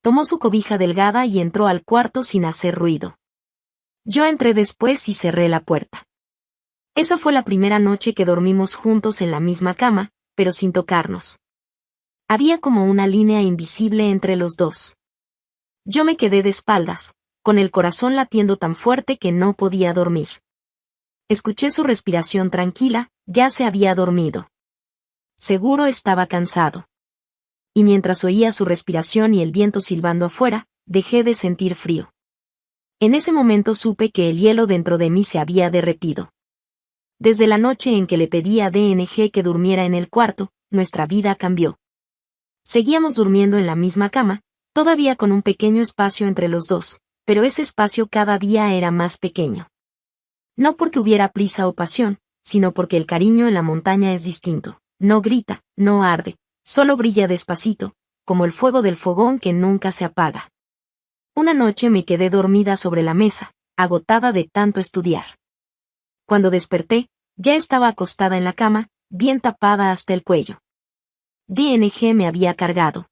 S1: Tomó su cobija delgada y entró al cuarto sin hacer ruido. Yo entré después y cerré la puerta. Esa fue la primera noche que dormimos juntos en la misma cama, pero sin tocarnos. Había como una línea invisible entre los dos. Yo me quedé de espaldas, con el corazón latiendo tan fuerte que no podía dormir. Escuché su respiración tranquila, ya se había dormido. Seguro estaba cansado. Y mientras oía su respiración y el viento silbando afuera, dejé de sentir frío. En ese momento supe que el hielo dentro de mí se había derretido. Desde la noche en que le pedí a DNG que durmiera en el cuarto, nuestra vida cambió. Seguíamos durmiendo en la misma cama, todavía con un pequeño espacio entre los dos, pero ese espacio cada día era más pequeño. No porque hubiera prisa o pasión, sino porque el cariño en la montaña es distinto. No grita, no arde, solo brilla despacito, como el fuego del fogón que nunca se apaga. Una noche me quedé dormida sobre la mesa, agotada de tanto estudiar. Cuando desperté, ya estaba acostada en la cama, bien tapada hasta el cuello. DNG me había cargado.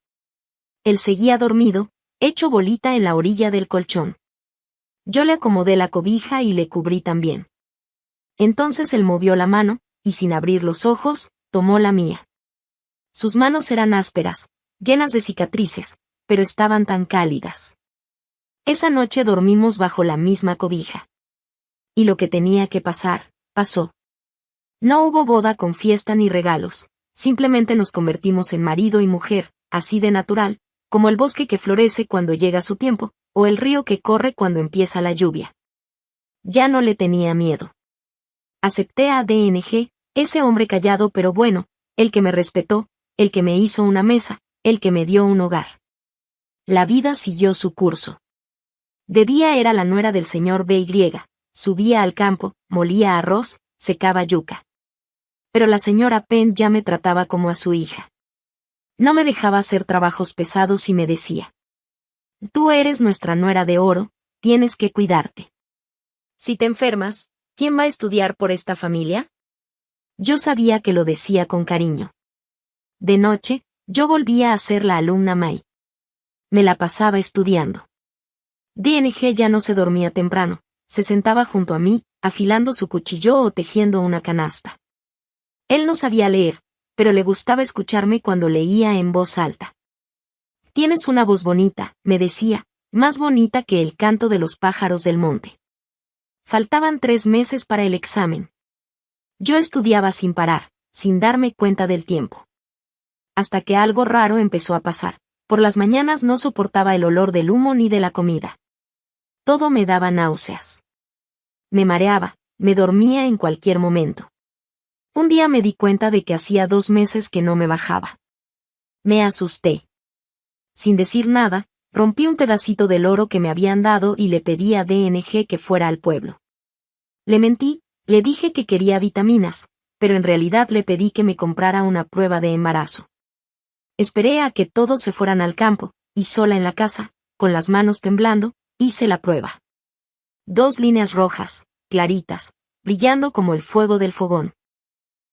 S1: Él seguía dormido, hecho bolita en la orilla del colchón. Yo le acomodé la cobija y le cubrí también. Entonces él movió la mano, y sin abrir los ojos, tomó la mía. Sus manos eran ásperas, llenas de cicatrices, pero estaban tan cálidas. Esa noche dormimos bajo la misma cobija. Y lo que tenía que pasar, pasó. No hubo boda con fiesta ni regalos, simplemente nos convertimos en marido y mujer, así de natural, como el bosque que florece cuando llega su tiempo, o el río que corre cuando empieza la lluvia. Ya no le tenía miedo. Acepté a DNG, ese hombre callado pero bueno, el que me respetó, el que me hizo una mesa, el que me dio un hogar. La vida siguió su curso. De día era la nuera del señor BY, subía al campo, molía arroz, secaba yuca. Pero la señora Penn ya me trataba como a su hija. No me dejaba hacer trabajos pesados y me decía: tú eres nuestra nuera de oro, tienes que cuidarte. Si te enfermas, ¿quién va a estudiar por esta familia? Yo sabía que lo decía con cariño. De noche, yo volvía a ser la alumna Mai. Me la pasaba estudiando. DNG ya no se dormía temprano, se sentaba junto a mí, afilando su cuchillo o tejiendo una canasta. Él no sabía leer, pero le gustaba escucharme cuando leía en voz alta. Tienes una voz bonita, me decía, más bonita que el canto de los pájaros del monte. Faltaban 3 meses para el examen. Yo estudiaba sin parar, sin darme cuenta del tiempo. Hasta que algo raro empezó a pasar. Por las mañanas no soportaba el olor del humo ni de la comida. Todo me daba náuseas. Me mareaba, me dormía en cualquier momento. Un día me di cuenta de que hacía 2 meses que no me bajaba. Me asusté. Sin decir nada, rompí un pedacito del oro que me habían dado y le pedí a DNG que fuera al pueblo. Le mentí, le dije que quería vitaminas, pero en realidad le pedí que me comprara una prueba de embarazo. Esperé a que todos se fueran al campo, y sola en la casa, con las manos temblando, hice la prueba. 2 líneas rojas, claritas, brillando como el fuego del fogón.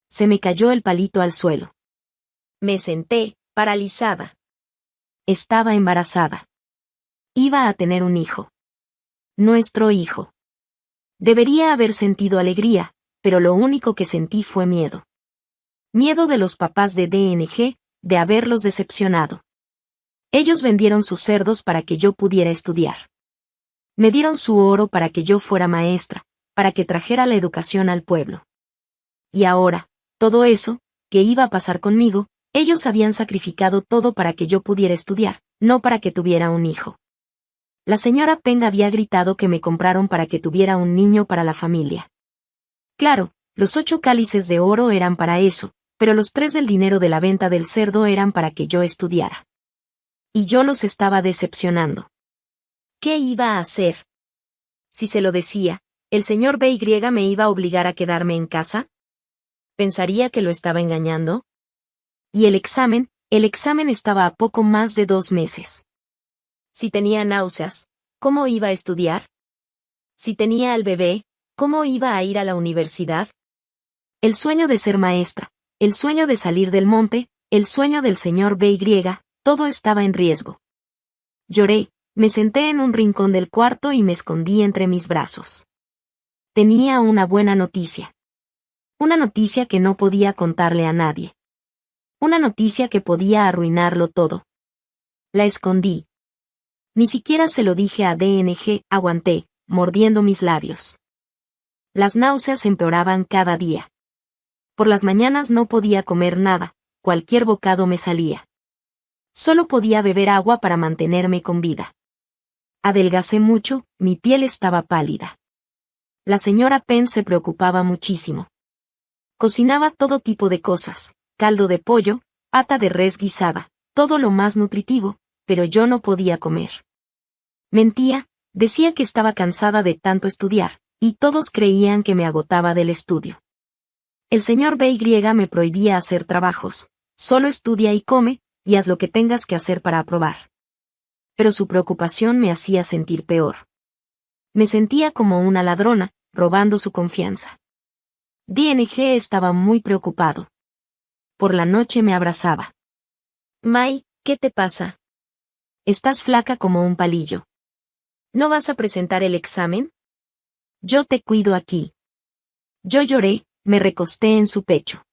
S1: Se me cayó el palito al suelo. Me senté, paralizada. Estaba embarazada. Iba a tener un hijo. Nuestro hijo. Debería haber sentido alegría, pero lo único que sentí fue miedo. Miedo de los papás de DNG, de haberlos decepcionado. Ellos vendieron sus cerdos para que yo pudiera estudiar. Me dieron su oro para que yo fuera maestra, para que trajera la educación al pueblo. Y ahora, todo eso, ¿qué iba a pasar conmigo? Ellos habían sacrificado todo para que yo pudiera estudiar, no para que tuviera un hijo. La señora Peng había gritado que me compraron para que tuviera un niño para la familia. Claro, los 8 cálices de oro eran para eso, pero los 3 del dinero de la venta del cerdo eran para que yo estudiara. Y yo los estaba decepcionando. ¿Qué iba a hacer? Si se lo decía, ¿el señor BY me iba a obligar a quedarme en casa? ¿Pensaría que lo estaba engañando? Y el examen estaba a poco más de 2 meses. Si tenía náuseas, ¿cómo iba a estudiar? Si tenía al bebé, ¿cómo iba a ir a la universidad? El sueño de ser maestra, el sueño de salir del monte, el sueño del señor BY, todo estaba en riesgo. Lloré, me senté en un rincón del cuarto y me escondí entre mis brazos. Tenía una buena noticia. Una noticia que no podía contarle a nadie. Una noticia que podía arruinarlo todo. La escondí. Ni siquiera se lo dije a DNG, aguanté, mordiendo mis labios. Las náuseas empeoraban cada día. Por las mañanas no podía comer nada, cualquier bocado me salía. Solo podía beber agua para mantenerme con vida. Adelgacé mucho, mi piel estaba pálida. La señora Penn se preocupaba muchísimo. Cocinaba todo tipo de cosas, caldo de pollo, pata de res guisada, todo lo más nutritivo, pero yo no podía comer. Mentía, decía que estaba cansada de tanto estudiar, y todos creían que me agotaba del estudio. El señor BY me prohibía hacer trabajos, solo estudia y come, y haz lo que tengas que hacer para aprobar. Pero su preocupación me hacía sentir peor. Me sentía como una ladrona, robando su confianza. DNG estaba muy preocupado. Por la noche me abrazaba. Mai, ¿qué te pasa? Estás flaca como un palillo. ¿No vas a presentar el examen? Yo te cuido aquí. Yo lloré, me recosté en su pecho.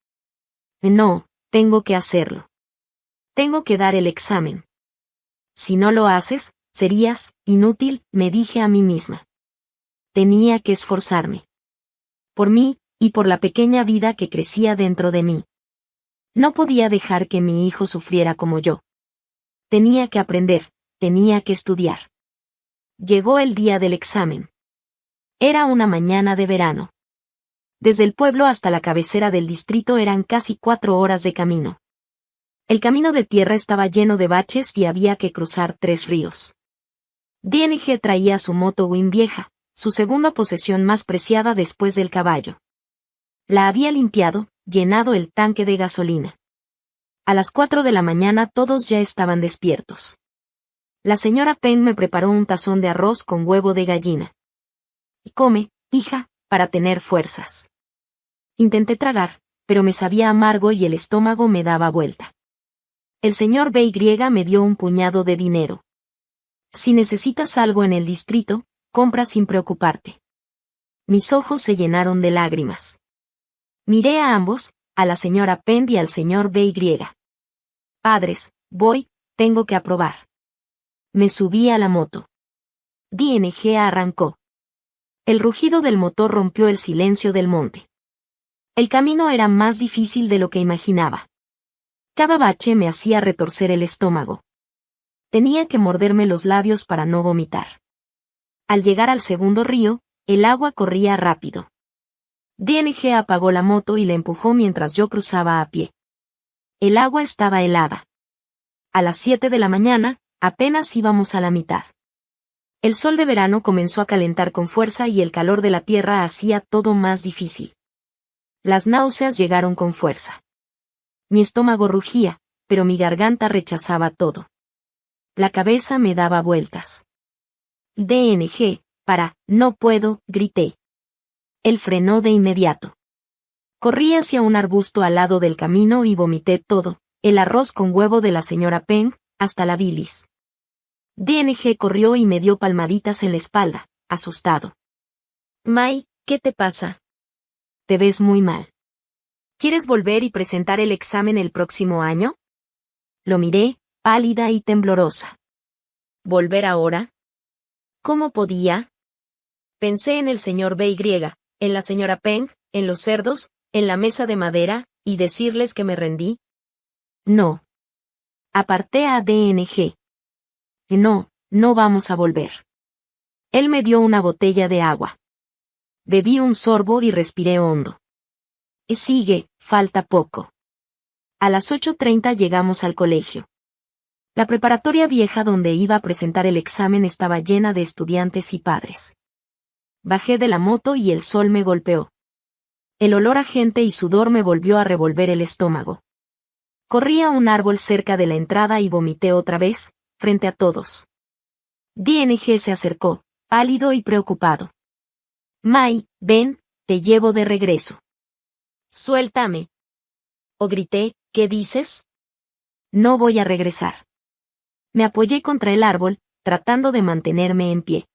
S1: No, tengo que hacerlo. Tengo que dar el examen. Si no lo haces, serías inútil, me dije a mí misma. Tenía que esforzarme. Por mí, y por la pequeña vida que crecía dentro de mí. No podía dejar que mi hijo sufriera como yo. Tenía que aprender, tenía que estudiar. Llegó el día del examen. Era una mañana de verano. Desde el pueblo hasta la cabecera del distrito eran casi 4 horas de camino. El camino de tierra estaba lleno de baches y había que cruzar 3 ríos. DNG traía su moto Win vieja, su segunda posesión más preciada después del caballo. La había limpiado, llenado el tanque de gasolina. A las 4 de la mañana todos ya estaban despiertos. La señora Penn me preparó un tazón de arroz con huevo de gallina. Come, hija, para tener fuerzas. Intenté tragar, pero me sabía amargo y el estómago me daba vuelta. El señor BY me dio un puñado de dinero. Si necesitas algo en el distrito, compra sin preocuparte. Mis ojos se llenaron de lágrimas. Miré a ambos, a la señora Penn y al señor BY. Padres, voy, tengo que aprobar. Me subí a la moto. DNG arrancó. El rugido del motor rompió el silencio del monte. El camino era más difícil de lo que imaginaba. Cada bache me hacía retorcer el estómago. Tenía que morderme los labios para no vomitar. Al llegar al segundo río, el agua corría rápido. DNG apagó la moto y la empujó mientras yo cruzaba a pie. El agua estaba helada. A las 7 de la mañana, apenas íbamos a la mitad. El sol de verano comenzó a calentar con fuerza y el calor de la tierra hacía todo más difícil. Las náuseas llegaron con fuerza. Mi estómago rugía, pero mi garganta rechazaba todo. La cabeza me daba vueltas. DNG, no puedo, grité. Él frenó de inmediato. Corrí hacia un arbusto al lado del camino y vomité todo, el arroz con huevo de la señora Penn, hasta la bilis. DNG corrió y me dio palmaditas en la espalda, asustado. Mai, ¿qué te pasa? Te ves muy mal. ¿Quieres volver y presentar el examen el próximo año? Lo miré, pálida y temblorosa. ¿Volver ahora? ¿Cómo podía? Pensé en el señor BY, en la señora Penn, en los cerdos, en la mesa de madera, y decirles que me rendí. No. Aparté a DNG. No, no vamos a volver. Él me dio una botella de agua. Bebí un sorbo y respiré hondo. Sigue, falta poco. A las 8:30 llegamos al colegio. La preparatoria vieja donde iba a presentar el examen estaba llena de estudiantes y padres. Bajé de la moto y el sol me golpeó. El olor a gente y sudor me volvió a revolver el estómago. Corrí a un árbol cerca de la entrada y vomité otra vez, frente a todos. DNG se acercó, pálido y preocupado. Mai, ven, te llevo de regreso. Suéltame. O grité, ¿qué dices? No voy a regresar. Me apoyé contra el árbol, tratando de mantenerme en pie.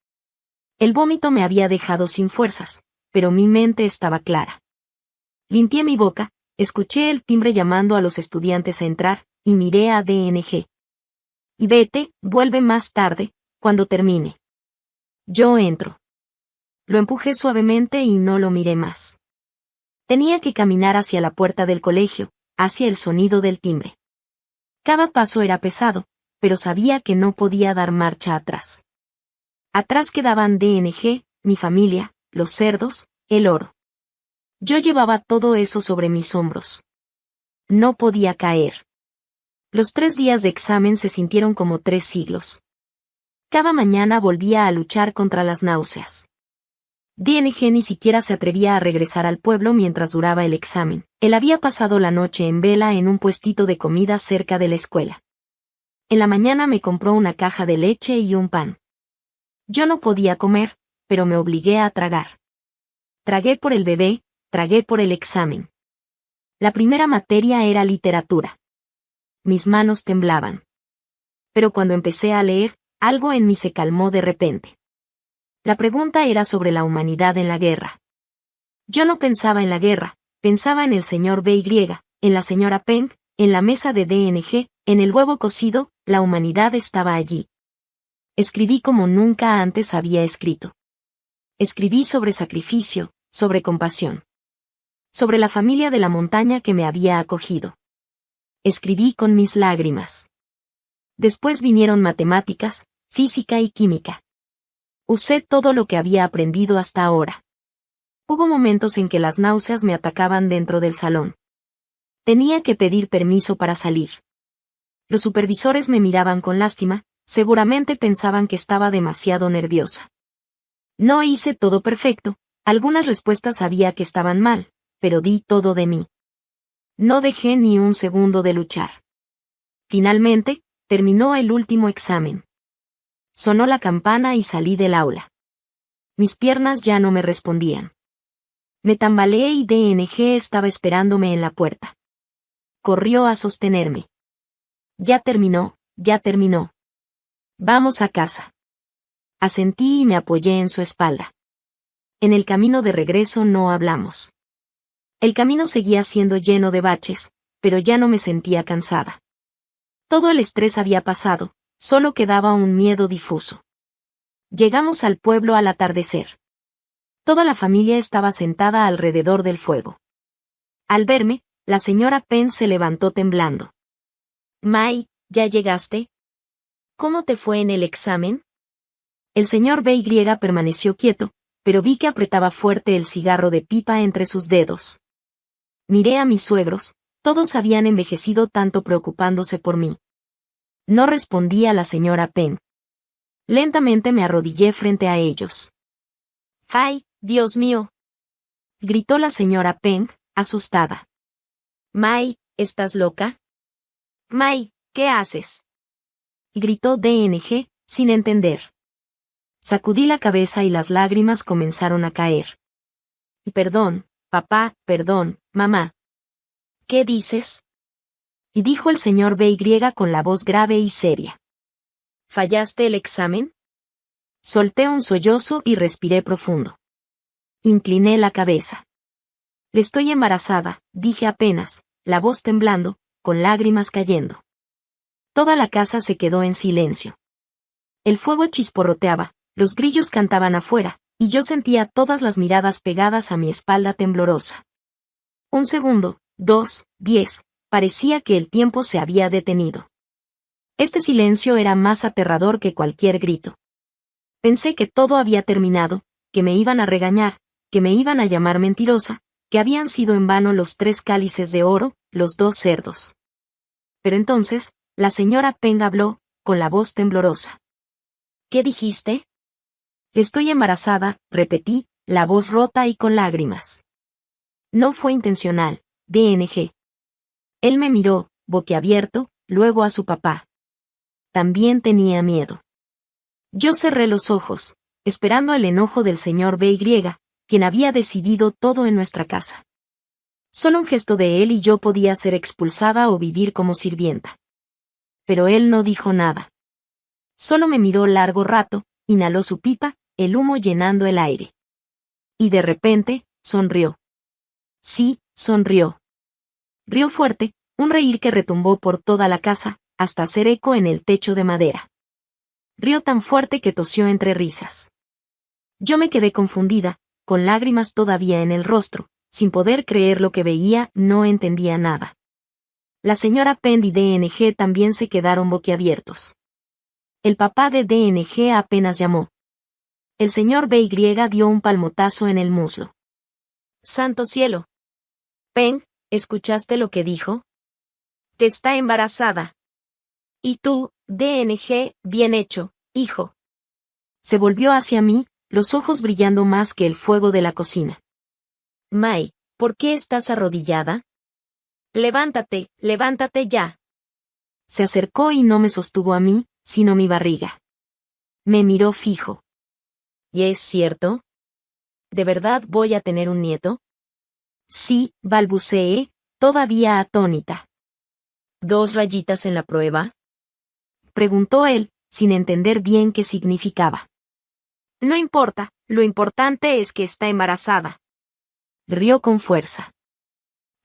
S1: El vómito me había dejado sin fuerzas, pero mi mente estaba clara. Limpié mi boca, escuché el timbre llamando a los estudiantes a entrar, y miré a DNG. Y vete, vuelve más tarde, cuando termine. Yo entro. Lo empujé suavemente y no lo miré más. Tenía que caminar hacia la puerta del colegio, hacia el sonido del timbre. Cada paso era pesado, pero sabía que no podía dar marcha atrás. Atrás quedaban DNG, mi familia, los cerdos, el oro. Yo llevaba todo eso sobre mis hombros. No podía caer. Los 3 días de examen se sintieron como 3 siglos. Cada mañana volvía a luchar contra las náuseas. DNG ni siquiera se atrevía a regresar al pueblo mientras duraba el examen. Él había pasado la noche en vela en un puestito de comida cerca de la escuela. En la mañana me compró una caja de leche y un pan. Yo no podía comer, pero me obligué a tragar. Tragué por el bebé, tragué por el examen. La primera materia era literatura. Mis manos temblaban. Pero cuando empecé a leer, algo en mí se calmó de repente. La pregunta era sobre la humanidad en la guerra. Yo no pensaba en la guerra, pensaba en el señor BY, en la señora Peng, en la mesa de DNG, en el huevo cocido, la humanidad estaba allí. Escribí como nunca antes había escrito. Escribí sobre sacrificio, sobre compasión. Sobre la familia de la montaña que me había acogido. Escribí con mis lágrimas. Después vinieron matemáticas, física y química. Usé todo lo que había aprendido hasta ahora. Hubo momentos en que las náuseas me atacaban dentro del salón. Tenía que pedir permiso para salir. Los supervisores me miraban con lástima, seguramente pensaban que estaba demasiado nerviosa. No hice todo perfecto, algunas respuestas sabía que estaban mal, pero di todo de mí. No dejé ni un segundo de luchar. Finalmente, terminó el último examen. Sonó la campana y salí del aula. Mis piernas ya no me respondían. Me tambaleé y DNG estaba esperándome en la puerta. Corrió a sostenerme. Ya terminó, ya terminó. Vamos a casa. Asentí y me apoyé en su espalda. En el camino de regreso no hablamos. El camino seguía siendo lleno de baches, pero ya no me sentía cansada. Todo el estrés había pasado, solo quedaba un miedo difuso. Llegamos al pueblo al atardecer. Toda la familia estaba sentada alrededor del fuego. Al verme, la señora Penn se levantó temblando. Mai, ¿ya llegaste? ¿Cómo te fue en el examen? El señor BY permaneció quieto, pero vi que apretaba fuerte el cigarro de pipa entre sus dedos. Miré a mis suegros, todos habían envejecido tanto preocupándose por mí. No respondí a la señora Penn. Lentamente me arrodillé frente a ellos. ¡Ay, Dios mío! Gritó la señora Penn, asustada. Mai, ¿estás loca? Mai, ¿qué haces? Gritó DNG, sin entender. Sacudí la cabeza y las lágrimas comenzaron a caer. Perdón, papá, perdón, mamá. ¿Qué dices? Y dijo el señor BY con la voz grave y seria. ¿Fallaste el examen? Solté un sollozo y respiré profundo. Incliné la cabeza. Estoy embarazada, dije apenas, la voz temblando, con lágrimas cayendo. Toda la casa se quedó en silencio. El fuego chisporroteaba, los grillos cantaban afuera, y yo sentía todas las miradas pegadas a mi espalda temblorosa. 1 segundo, 2, 10, parecía que el tiempo se había detenido. Este silencio era más aterrador que cualquier grito. Pensé que todo había terminado, que me iban a regañar, que me iban a llamar mentirosa, que habían sido en vano los 3 cálices de oro, los 2 cerdos. Pero entonces, La señora Peng habló, con la voz temblorosa. ¿Qué dijiste? Estoy embarazada, repetí, la voz rota y con lágrimas. No fue intencional, DNG. Él me miró, boquiabierto, luego a su papá. También tenía miedo. Yo cerré los ojos, esperando el enojo del señor BY, quien había decidido todo en nuestra casa. Solo un gesto de él y yo podía ser expulsada o vivir como sirvienta. Pero él no dijo nada. Solo me miró largo rato, inhaló su pipa, el humo llenando el aire. Y de repente, sonrió. Sí, sonrió. Rió fuerte, un reír que retumbó por toda la casa, hasta hacer eco en el techo de madera. Rió tan fuerte que tosió entre risas. Yo me quedé confundida, con lágrimas todavía en el rostro, sin poder creer lo que veía, no entendía nada. La señora Peng y DNG también se quedaron boquiabiertos. El papá de DNG apenas llamó. El señor BY dio un palmotazo en el muslo. ¡Santo cielo! Peng, ¿escuchaste lo que dijo? Te está embarazada. Y tú, DNG, bien hecho, hijo. Se volvió hacia mí, los ojos brillando más que el fuego de la cocina. Mai, ¿por qué estás arrodillada? Levántate, levántate ya. Se acercó y no me sostuvo a mí, sino mi barriga. Me miró fijo. ¿Y es cierto? ¿De verdad voy a tener un nieto? Sí, balbuceé, todavía atónita. ¿2 rayitas en la prueba? Preguntó él, sin entender bien qué significaba. No importa, lo importante es que está embarazada. Rió con fuerza.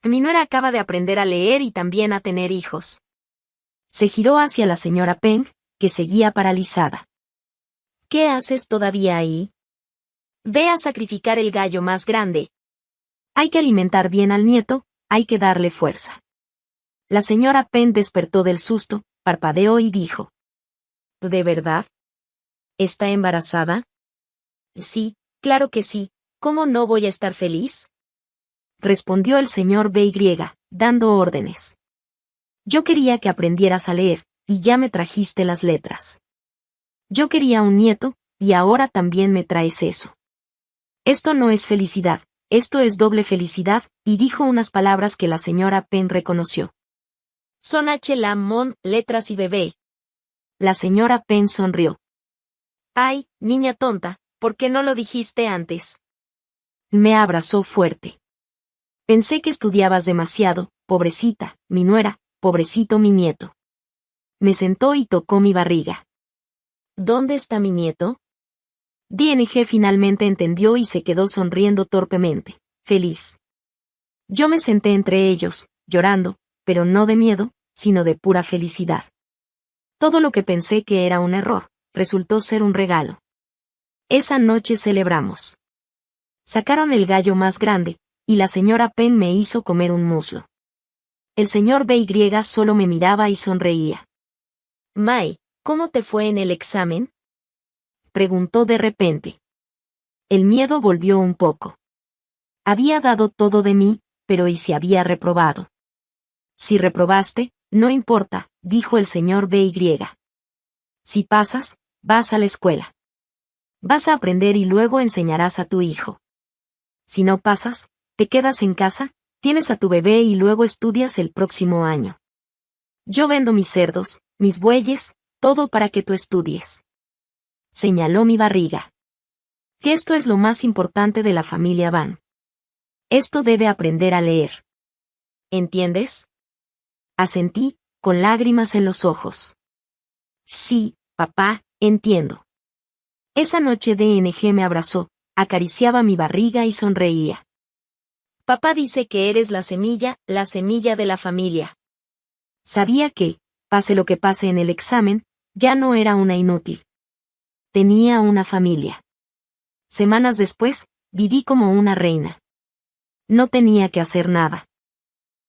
S1: Mi nuera acaba de aprender a leer y también a tener hijos. Se giró hacia la señora Peng, que seguía paralizada. ¿Qué haces todavía ahí? Ve a sacrificar el gallo más grande. Hay que alimentar bien al nieto, hay que darle fuerza. La señora Peng despertó del susto, parpadeó y dijo. ¿De verdad? ¿Está embarazada? Sí, claro que sí, ¿cómo no voy a estar feliz? Respondió el señor BY, dando órdenes. Yo quería que aprendieras a leer, y ya me trajiste las letras. Yo quería un nieto, y ahora también me traes eso. Esto no es felicidad, esto es doble felicidad, y dijo unas palabras que la señora Peng reconoció. Son H-Lamón, letras y bebé. La señora Peng sonrió. Ay, niña tonta, ¿por qué no lo dijiste antes? Me abrazó fuerte. Pensé que estudiabas demasiado, pobrecita, mi nuera, pobrecito mi nieto. Me sentó y tocó mi barriga. ¿Dónde está mi nieto? DNG finalmente entendió y se quedó sonriendo torpemente, feliz. Yo me senté entre ellos, llorando, pero no de miedo, sino de pura felicidad. Todo lo que pensé que era un error, resultó ser un regalo. Esa noche celebramos. Sacaron el gallo más grande, y la señora Peng me hizo comer un muslo. El señor BY solo me miraba y sonreía. Mai, ¿cómo te fue en el examen? Preguntó de repente. El miedo volvió un poco. Había dado todo de mí, pero ¿y si había reprobado? Si reprobaste, no importa, dijo el señor BY. Si pasas, vas a la escuela. Vas a aprender y luego enseñarás a tu hijo. Si no pasas, te quedas en casa, tienes a tu bebé y luego estudias el próximo año. Yo vendo mis cerdos, mis bueyes, todo para que tú estudies. Señaló mi barriga. Que esto es lo más importante de la familia Van. Esto debe aprender a leer. ¿Entiendes? Asentí, con lágrimas en los ojos. Sí, papá, entiendo. Esa noche DNG me abrazó, acariciaba mi barriga y sonreía. Papá dice que eres la semilla de la familia. Sabía que, pase lo que pase en el examen, ya no era una inútil. Tenía una familia. Semanas después, viví como una reina. No tenía que hacer nada.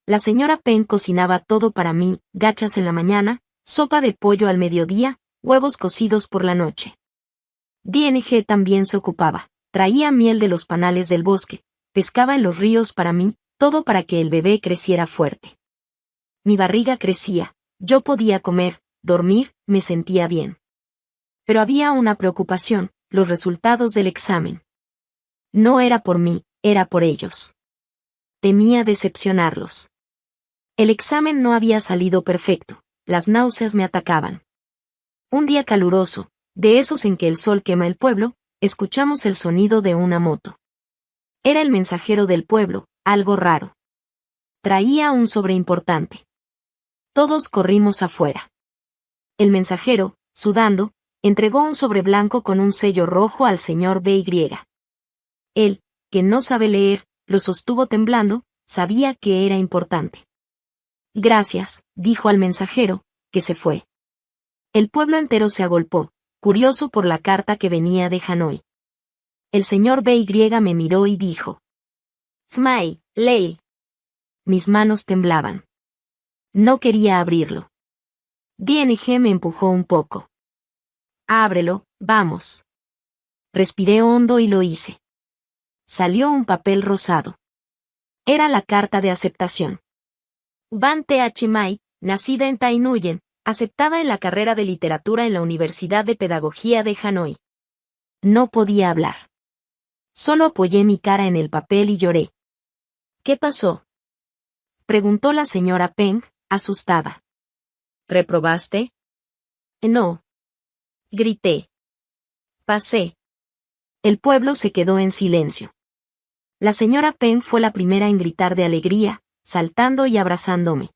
S1: La señora Peng cocinaba todo para mí, gachas en la mañana, sopa de pollo al mediodía, huevos cocidos por la noche. DNG también se ocupaba, traía miel de los panales del bosque, pescaba en los ríos para mí, todo para que el bebé creciera fuerte. Mi barriga crecía, Yo podía comer, dormir, me sentía bien. Pero había una preocupación, los resultados del examen. No era por mí, era por ellos. Temía decepcionarlos. El examen no había salido perfecto, las náuseas me atacaban. Un día caluroso, de esos en que el sol quema el pueblo, escuchamos el sonido de una moto. Era el mensajero del pueblo, algo raro. Traía un sobre importante. Todos corrimos afuera. El mensajero, sudando, entregó un sobre blanco con un sello rojo al señor B.Y. Él, que no sabe leer, lo sostuvo temblando, sabía que era importante. Gracias, dijo al mensajero, que se fue. El pueblo entero se agolpó, curioso por la carta que venía de Hanoi. El señor B.Y. me miró y dijo: Fmai, lee. Mis manos temblaban. No quería abrirlo. DNG me empujó un poco. Ábrelo, vamos. Respiré hondo y lo hice. Salió un papel rosado. Era la carta de aceptación. Van Th Mai, nacida en Tai Nguyen, aceptada en la carrera de literatura en la Universidad de Pedagogía de Hanoi. No podía hablar. Solo apoyé mi cara en el papel y lloré. ¿Qué pasó?, preguntó la señora Peng, asustada. ¿Reprobaste? No. Grité. Pasé. El pueblo se quedó en silencio. La señora Peng fue la primera en gritar de alegría, saltando y abrazándome.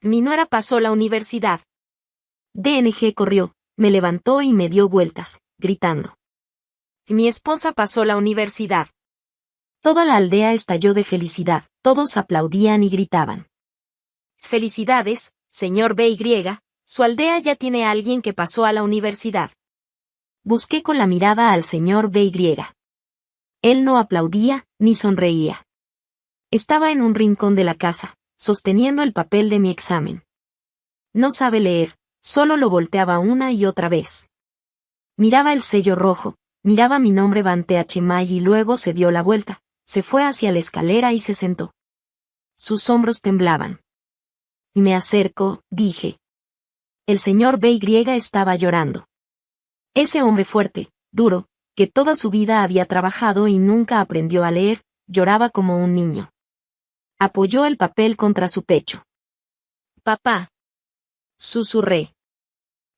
S1: Mi nuera pasó la universidad. DNG corrió, me levantó y me dio vueltas, gritando. Mi esposa pasó la universidad. Toda la aldea estalló de felicidad, todos aplaudían y gritaban. Felicidades, señor B.Y., su aldea ya tiene a alguien que pasó a la universidad. Busqué con la mirada al señor B.Y. Él no aplaudía, ni sonreía. Estaba en un rincón de la casa, sosteniendo el papel de mi examen. No sabe leer, solo lo volteaba una y otra vez. Miraba el sello rojo, miraba mi nombre Van Th Mai y luego se dio la vuelta, se fue hacia la escalera y se sentó. Sus hombros temblaban. Me acerco, dije. El señor B.Y. estaba llorando. Ese hombre fuerte, duro, que toda su vida había trabajado y nunca aprendió a leer, lloraba como un niño. Apoyó el papel contra su pecho. Papá. Susurré.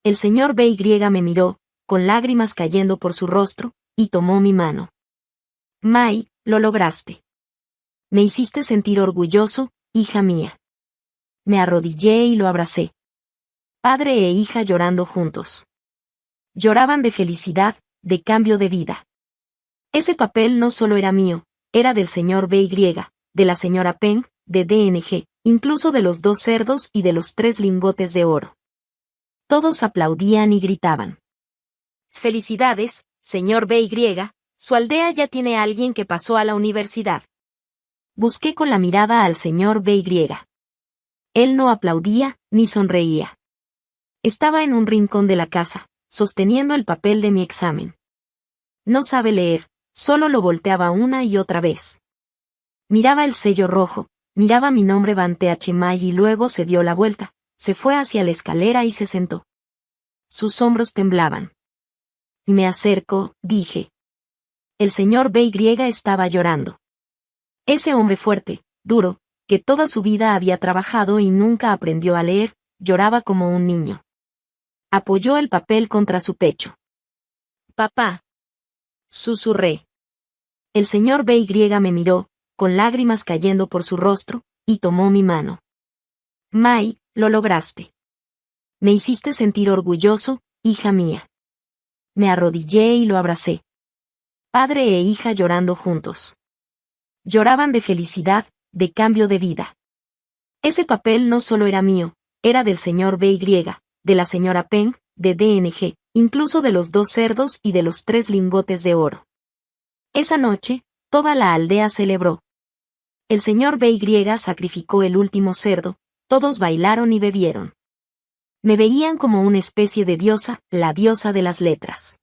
S1: El señor B.Y. me miró, con lágrimas cayendo por su rostro, y tomó mi mano. Mai, lo lograste. Me hiciste sentir orgulloso, hija mía. Me arrodillé y lo abracé. Padre e hija llorando juntos. Lloraban de felicidad, de cambio de vida. Ese papel no solo era mío, era del señor B.Y., de la señora Peng, de DNG, incluso de los 2 cerdos y de los 3 lingotes de oro. Todos aplaudían y gritaban. Felicidades, señor B.Y., su aldea ya tiene a alguien que pasó a la universidad. Busqué con la mirada al señor B.Y. Él no aplaudía, ni sonreía. Estaba en un rincón de la casa, sosteniendo el papel de mi examen. No sabe leer, solo lo volteaba una y otra vez. Miraba el sello rojo, miraba mi nombre Van Th Mai y luego se dio la vuelta, se fue hacia la escalera y se sentó. Sus hombros temblaban. Me acerco, dije. El señor B.Y. estaba llorando. Ese hombre fuerte, duro, que toda su vida había trabajado y nunca aprendió a leer, lloraba como un niño. Apoyó el papel contra su pecho. Papá. Susurré. El señor B.Y. me miró, con lágrimas cayendo por su rostro, y tomó mi mano. Mai, lo lograste. Me hiciste sentir orgulloso, hija mía. Me arrodillé y lo abracé. Padre e hija llorando juntos. Lloraban de felicidad, de cambio de vida. Ese papel no solo era mío, era del señor B.Y., de la señora Peng, de DNG, incluso de los 2 cerdos y de los 3 lingotes de oro. Esa noche, toda la aldea celebró. El señor B.Y. sacrificó el último cerdo, todos bailaron y bebieron. Me veían como una especie de diosa, la diosa de las letras.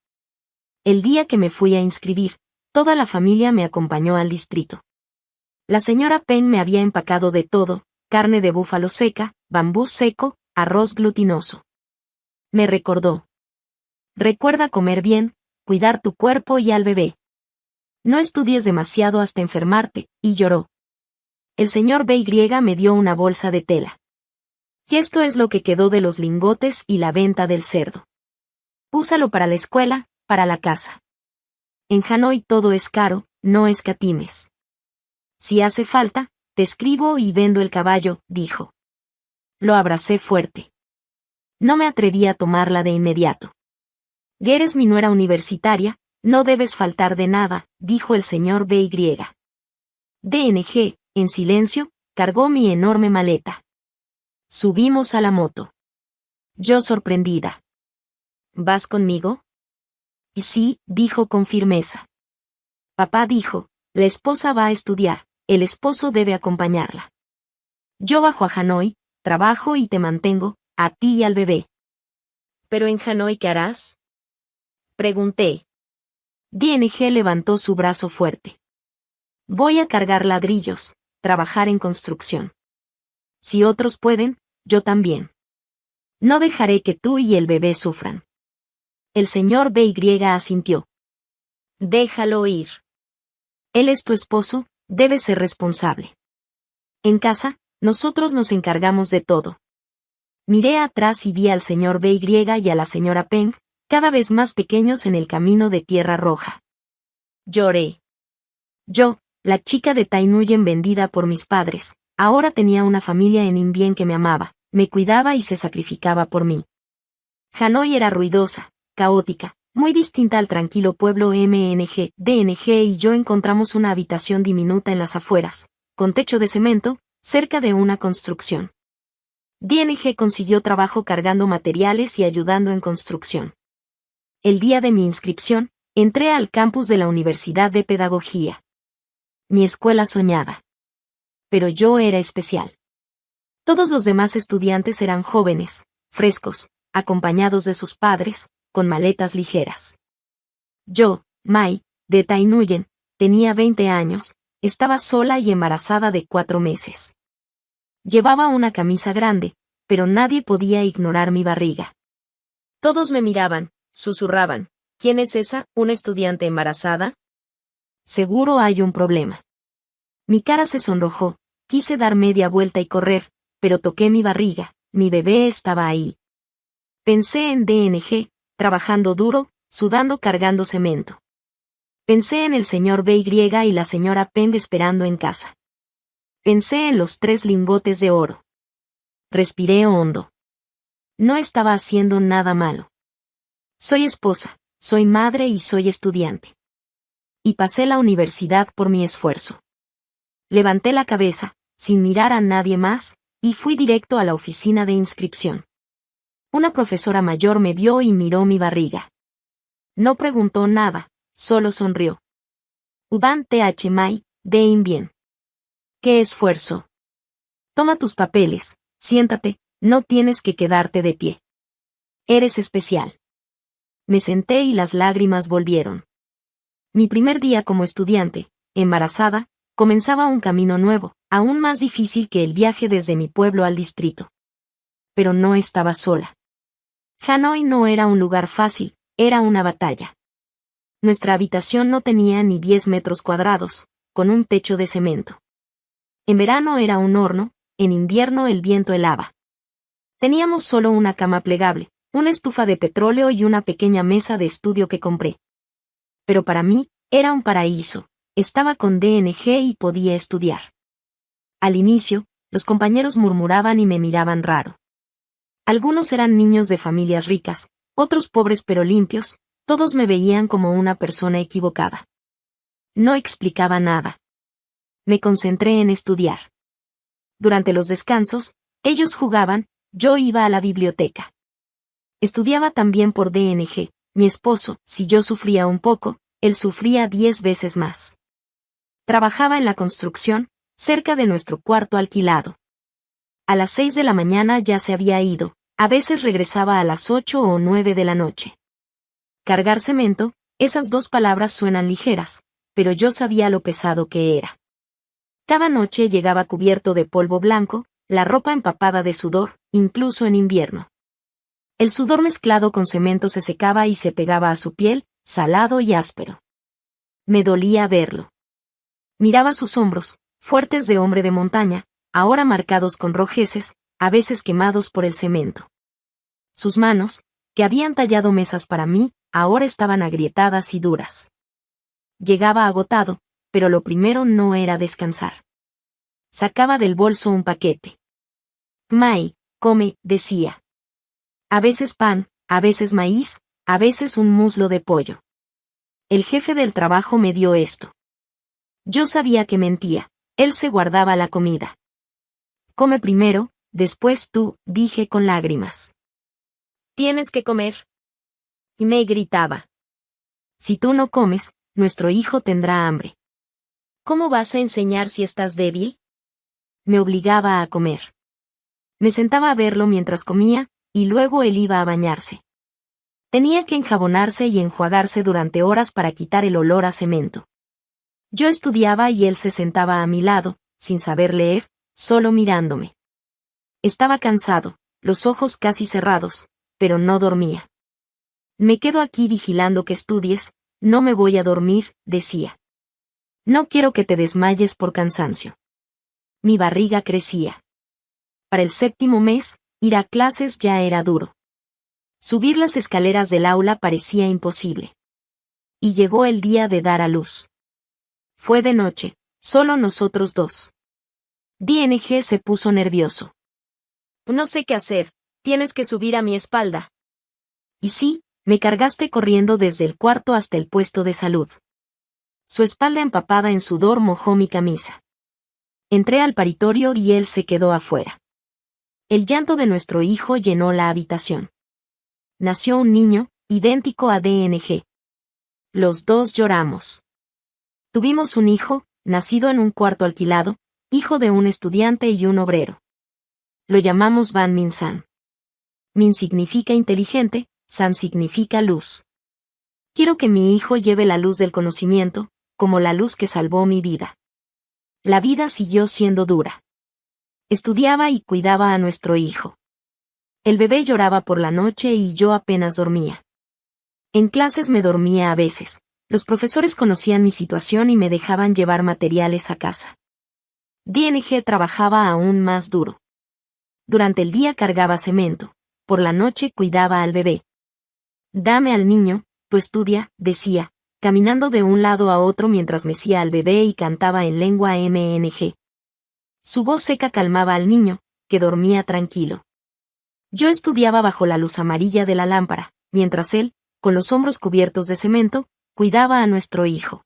S1: El día que me fui a inscribir, toda la familia me acompañó al distrito. La señora Peng me había empacado de todo, carne de búfalo seca, bambú seco, arroz glutinoso. Me recordó. Recuerda comer bien, cuidar tu cuerpo y al bebé. No estudies demasiado hasta enfermarte, y lloró. El señor BY me dio una bolsa de tela. Y esto es lo que quedó de los lingotes y la venta del cerdo. Úsalo para la escuela, para la casa. En Hanoi todo es caro, no escatimes. Si hace falta, te escribo y vendo el caballo, dijo. Lo abracé fuerte. No me atreví a tomarla de inmediato. Eres mi nuera universitaria, no debes faltar de nada, dijo el señor BY. DNG, en silencio, cargó mi enorme maleta. Subimos a la moto. Yo sorprendida. ¿Vas conmigo? Y sí, dijo con firmeza. Papá dijo, la esposa va a estudiar, el esposo debe acompañarla. Yo bajo a Hanoi, trabajo y te mantengo, a ti y al bebé. ¿Pero en Hanoi qué harás? Pregunté. DNG levantó su brazo fuerte. Voy a cargar ladrillos, trabajar en construcción. Si otros pueden, yo también. No dejaré que tú y el bebé sufran. El señor BY asintió. Déjalo ir. Él es tu esposo, debe ser responsable. En casa, nosotros nos encargamos de todo. Miré atrás y vi al señor BY y a la señora Peng, cada vez más pequeños en el camino de Tierra Roja. Lloré. Yo, la chica de Tai Nguyen vendida por mis padres, ahora tenía una familia en Inbien que me amaba, me cuidaba y se sacrificaba por mí. Hanoi era ruidosa, caótica, muy distinta al tranquilo pueblo MNG. DNG y yo encontramos una habitación diminuta en las afueras, con techo de cemento, cerca de una construcción. DNG consiguió trabajo cargando materiales y ayudando en construcción. El día de mi inscripción, entré al campus de la Universidad de Pedagogía. Mi escuela soñada. Pero yo era especial. Todos los demás estudiantes eran jóvenes, frescos, acompañados de sus padres, con maletas ligeras. Yo, Mai, de Tai Nguyen, tenía 20 años, estaba sola y embarazada de 4 meses. Llevaba una camisa grande, pero nadie podía ignorar mi barriga. Todos me miraban, susurraban, ¿quién es esa, una estudiante embarazada? Seguro hay un problema. Mi cara se sonrojó, quise dar media vuelta y correr, pero toqué mi barriga, mi bebé estaba ahí. Pensé en DNG, trabajando duro, sudando cargando cemento. Pensé en el señor BY y la señora Peng esperando en casa. Pensé en los 3 lingotes de oro. Respiré hondo. No estaba haciendo nada malo. Soy esposa, soy madre y soy estudiante. Y pasé la universidad por mi esfuerzo. Levanté la cabeza, sin mirar a nadie más, y fui directo a la oficina de inscripción. Una profesora mayor me vio y miró mi barriga. No preguntó nada, solo sonrió. Uban Th Mai, de Inbien. ¡Qué esfuerzo! Toma tus papeles, siéntate, no tienes que quedarte de pie. Eres especial. Me senté y las lágrimas volvieron. Mi primer día como estudiante, embarazada, comenzaba un camino nuevo, aún más difícil que el viaje desde mi pueblo al distrito. Pero no estaba sola. Hanoi no era un lugar fácil, era una batalla. Nuestra habitación no tenía ni 10 metros cuadrados, con un techo de cemento. En verano era un horno, en invierno el viento helaba. Teníamos solo una cama plegable, una estufa de petróleo y una pequeña mesa de estudio que compré. Pero para mí, era un paraíso, estaba con DNG y podía estudiar. Al inicio, los compañeros murmuraban y me miraban raro. Algunos eran niños de familias ricas, otros pobres pero limpios, todos me veían como una persona equivocada. No explicaba nada. Me concentré en estudiar. Durante los descansos, ellos jugaban, yo iba a la biblioteca. Estudiaba también por DNG, mi esposo, si yo sufría un poco, él sufría 10 veces más. Trabajaba en la construcción, cerca de nuestro cuarto alquilado. A las 6 de la mañana ya se había ido, a veces regresaba a las 8 o 9 de la noche. Cargar cemento, esas 2 palabras suenan ligeras, pero yo sabía lo pesado que era. Cada noche llegaba cubierto de polvo blanco, la ropa empapada de sudor, incluso en invierno. El sudor mezclado con cemento se secaba y se pegaba a su piel, salado y áspero. Me dolía verlo. Miraba sus hombros, fuertes de hombre de montaña, ahora marcados con rojeces, a veces quemados por el cemento. Sus manos, que habían tallado mesas para mí, ahora estaban agrietadas y duras. Llegaba agotado, pero lo primero no era descansar. Sacaba del bolso un paquete. Mai, come, decía. A veces pan, a veces maíz, a veces un muslo de pollo. El jefe del trabajo me dio esto. Yo sabía que mentía, él se guardaba la comida. Come primero, después tú, dije con lágrimas. Tienes que comer. Y me gritaba. Si tú no comes, nuestro hijo tendrá hambre. ¿Cómo vas a enseñar si estás débil? Me obligaba a comer. Me sentaba a verlo mientras comía, y luego él iba a bañarse. Tenía que enjabonarse y enjuagarse durante horas para quitar el olor a cemento. Yo estudiaba y él se sentaba a mi lado, sin saber leer, solo mirándome. Estaba cansado, los ojos casi cerrados, pero no dormía. Me quedo aquí vigilando que estudies, no me voy a dormir, decía. No quiero que te desmayes por cansancio. Mi barriga crecía. Para el 7º mes, ir a clases ya era duro. Subir las escaleras del aula parecía imposible. Y llegó el día de dar a luz. Fue de noche, solo nosotros dos. DNG se puso nervioso. No sé qué hacer, tienes que subir a mi espalda. Y sí, me cargaste corriendo desde el cuarto hasta el puesto de salud. Su espalda empapada en sudor mojó mi camisa. Entré al paritorio y él se quedó afuera. El llanto de nuestro hijo llenó la habitación. Nació un niño, idéntico a DNG. Los dos lloramos. Tuvimos un hijo, nacido en un cuarto alquilado, hijo de un estudiante y un obrero. Lo llamamos Ban Min San. Min significa inteligente, San significa luz. Quiero que mi hijo lleve la luz del conocimiento, como la luz que salvó mi vida. La vida siguió siendo dura. Estudiaba y cuidaba a nuestro hijo. El bebé lloraba por la noche y yo apenas dormía. En clases me dormía a veces. Los profesores conocían mi situación y me dejaban llevar materiales a casa. DNG trabajaba aún más duro. Durante el día cargaba cemento, por la noche cuidaba al bebé. Dame al niño, tú estudia, decía, caminando de un lado a otro mientras mecía al bebé y cantaba en lengua MNG. Su voz seca calmaba al niño, que dormía tranquilo. Yo estudiaba bajo la luz amarilla de la lámpara, mientras él, con los hombros cubiertos de cemento, cuidaba a nuestro hijo.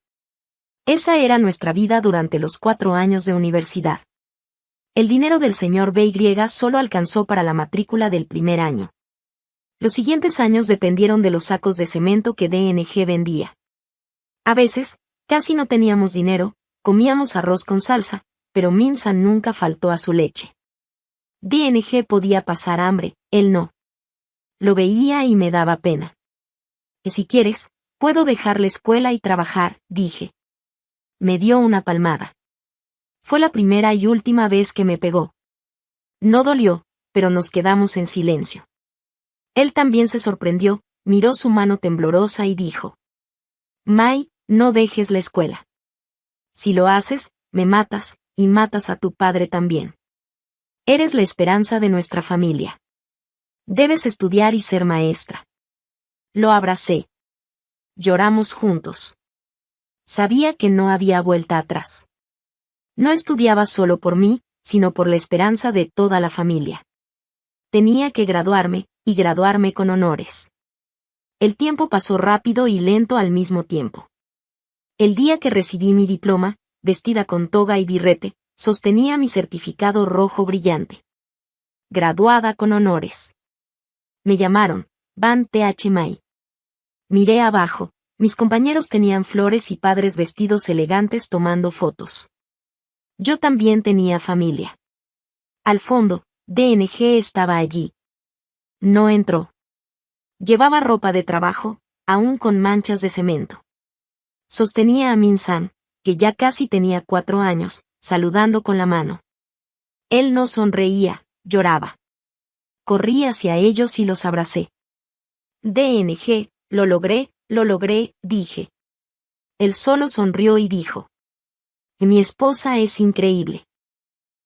S1: Esa era nuestra vida durante los 4 años de universidad. El dinero del señor BY solo alcanzó para la matrícula del primer año. Los siguientes años dependieron de los sacos de cemento que DNG vendía. A veces, casi no teníamos dinero, comíamos arroz con salsa, pero Min San nunca faltó a su leche. DNG podía pasar hambre, él no. Lo veía y me daba pena. Y si quieres, puedo dejar la escuela y trabajar, dije. Me dio una palmada. Fue la primera y última vez que me pegó. No dolió, pero nos quedamos en silencio. Él también se sorprendió, miró su mano temblorosa y dijo: Mai, no dejes la escuela. Si lo haces, me matas, y matas a tu padre también. Eres la esperanza de nuestra familia. Debes estudiar y ser maestra. Lo abracé. Lloramos juntos. Sabía que no había vuelta atrás. No estudiaba solo por mí, sino por la esperanza de toda la familia. Tenía que graduarme, y graduarme con honores. El tiempo pasó rápido y lento al mismo tiempo. El día que recibí mi diploma, vestida con toga y birrete, sostenía mi certificado rojo brillante. Graduada con honores. Me llamaron, Ban Th Mai. Miré abajo, mis compañeros tenían flores y padres vestidos elegantes tomando fotos. Yo también tenía familia. Al fondo, DNG estaba allí. No entró. Llevaba ropa de trabajo, aún con manchas de cemento. Sostenía a Min San, que ya casi tenía 4 años, saludando con la mano. Él no sonreía, lloraba. corrí hacia ellos y los abracé. DNG, lo logré, dije. Él solo sonrió y dijo. Mi esposa es increíble.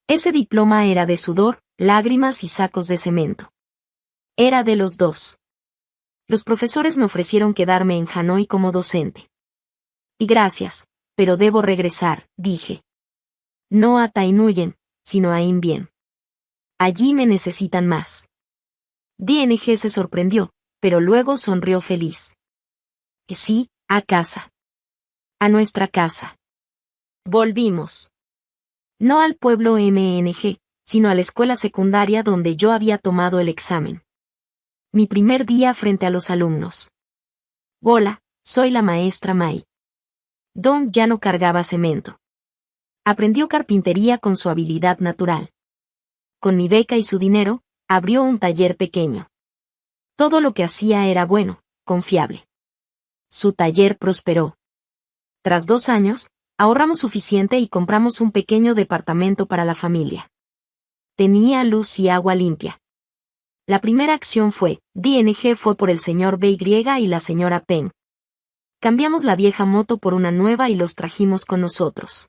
S1: Ese diploma era de sudor, lágrimas y sacos de cemento. Era de los dos. Los profesores me ofrecieron quedarme en Hanoi como docente. Y gracias, pero debo regresar, dije. No a Tai Nguyen, sino a In Bien. Allí me necesitan más. DNG se sorprendió, pero luego sonrió feliz. Sí, a casa. A nuestra casa. Volvimos. No al pueblo MNG, sino a la escuela secundaria donde yo había tomado el examen. Mi primer día frente a los alumnos. Hola, soy la maestra Mai. Don ya no cargaba cemento. Aprendió carpintería con su habilidad natural. Con mi beca y su dinero, abrió un taller pequeño. Todo lo que hacía era bueno, confiable. Su taller prosperó. Tras 2 años, ahorramos suficiente y compramos un pequeño departamento para la familia. Tenía luz y agua limpia. La primera acción fue, DNG fue por el señor BY y la señora Peng. Cambiamos la vieja moto por una nueva y los trajimos con nosotros.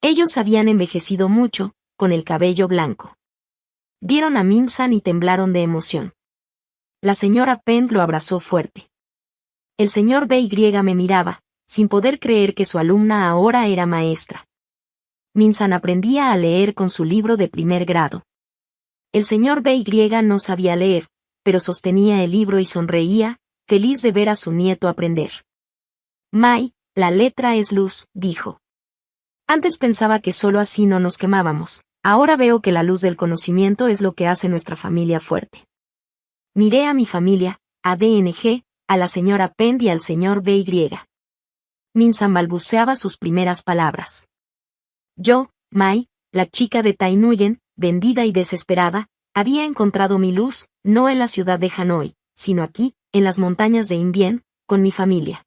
S1: Ellos habían envejecido mucho, con el cabello blanco. Vieron a Min-san y temblaron de emoción. La señora Peng lo abrazó fuerte. El señor BY me miraba, sin poder creer que su alumna ahora era maestra. Min-san aprendía a leer con su libro de primer grado. El señor BY no sabía leer, pero sostenía el libro y sonreía, feliz de ver a su nieto aprender. Mai, la letra es luz, dijo. Antes pensaba que solo así no nos quemábamos, ahora veo que la luz del conocimiento es lo que hace nuestra familia fuerte. Miré a mi familia, a DNG, a la señora Peng y al señor BY. Min-san balbuceaba sus primeras palabras. Yo, Mai, la chica de Tai Nguyen, vendida y desesperada, había encontrado mi luz, no en la ciudad de Hanoi, sino aquí, en las montañas de In Bien, con mi familia.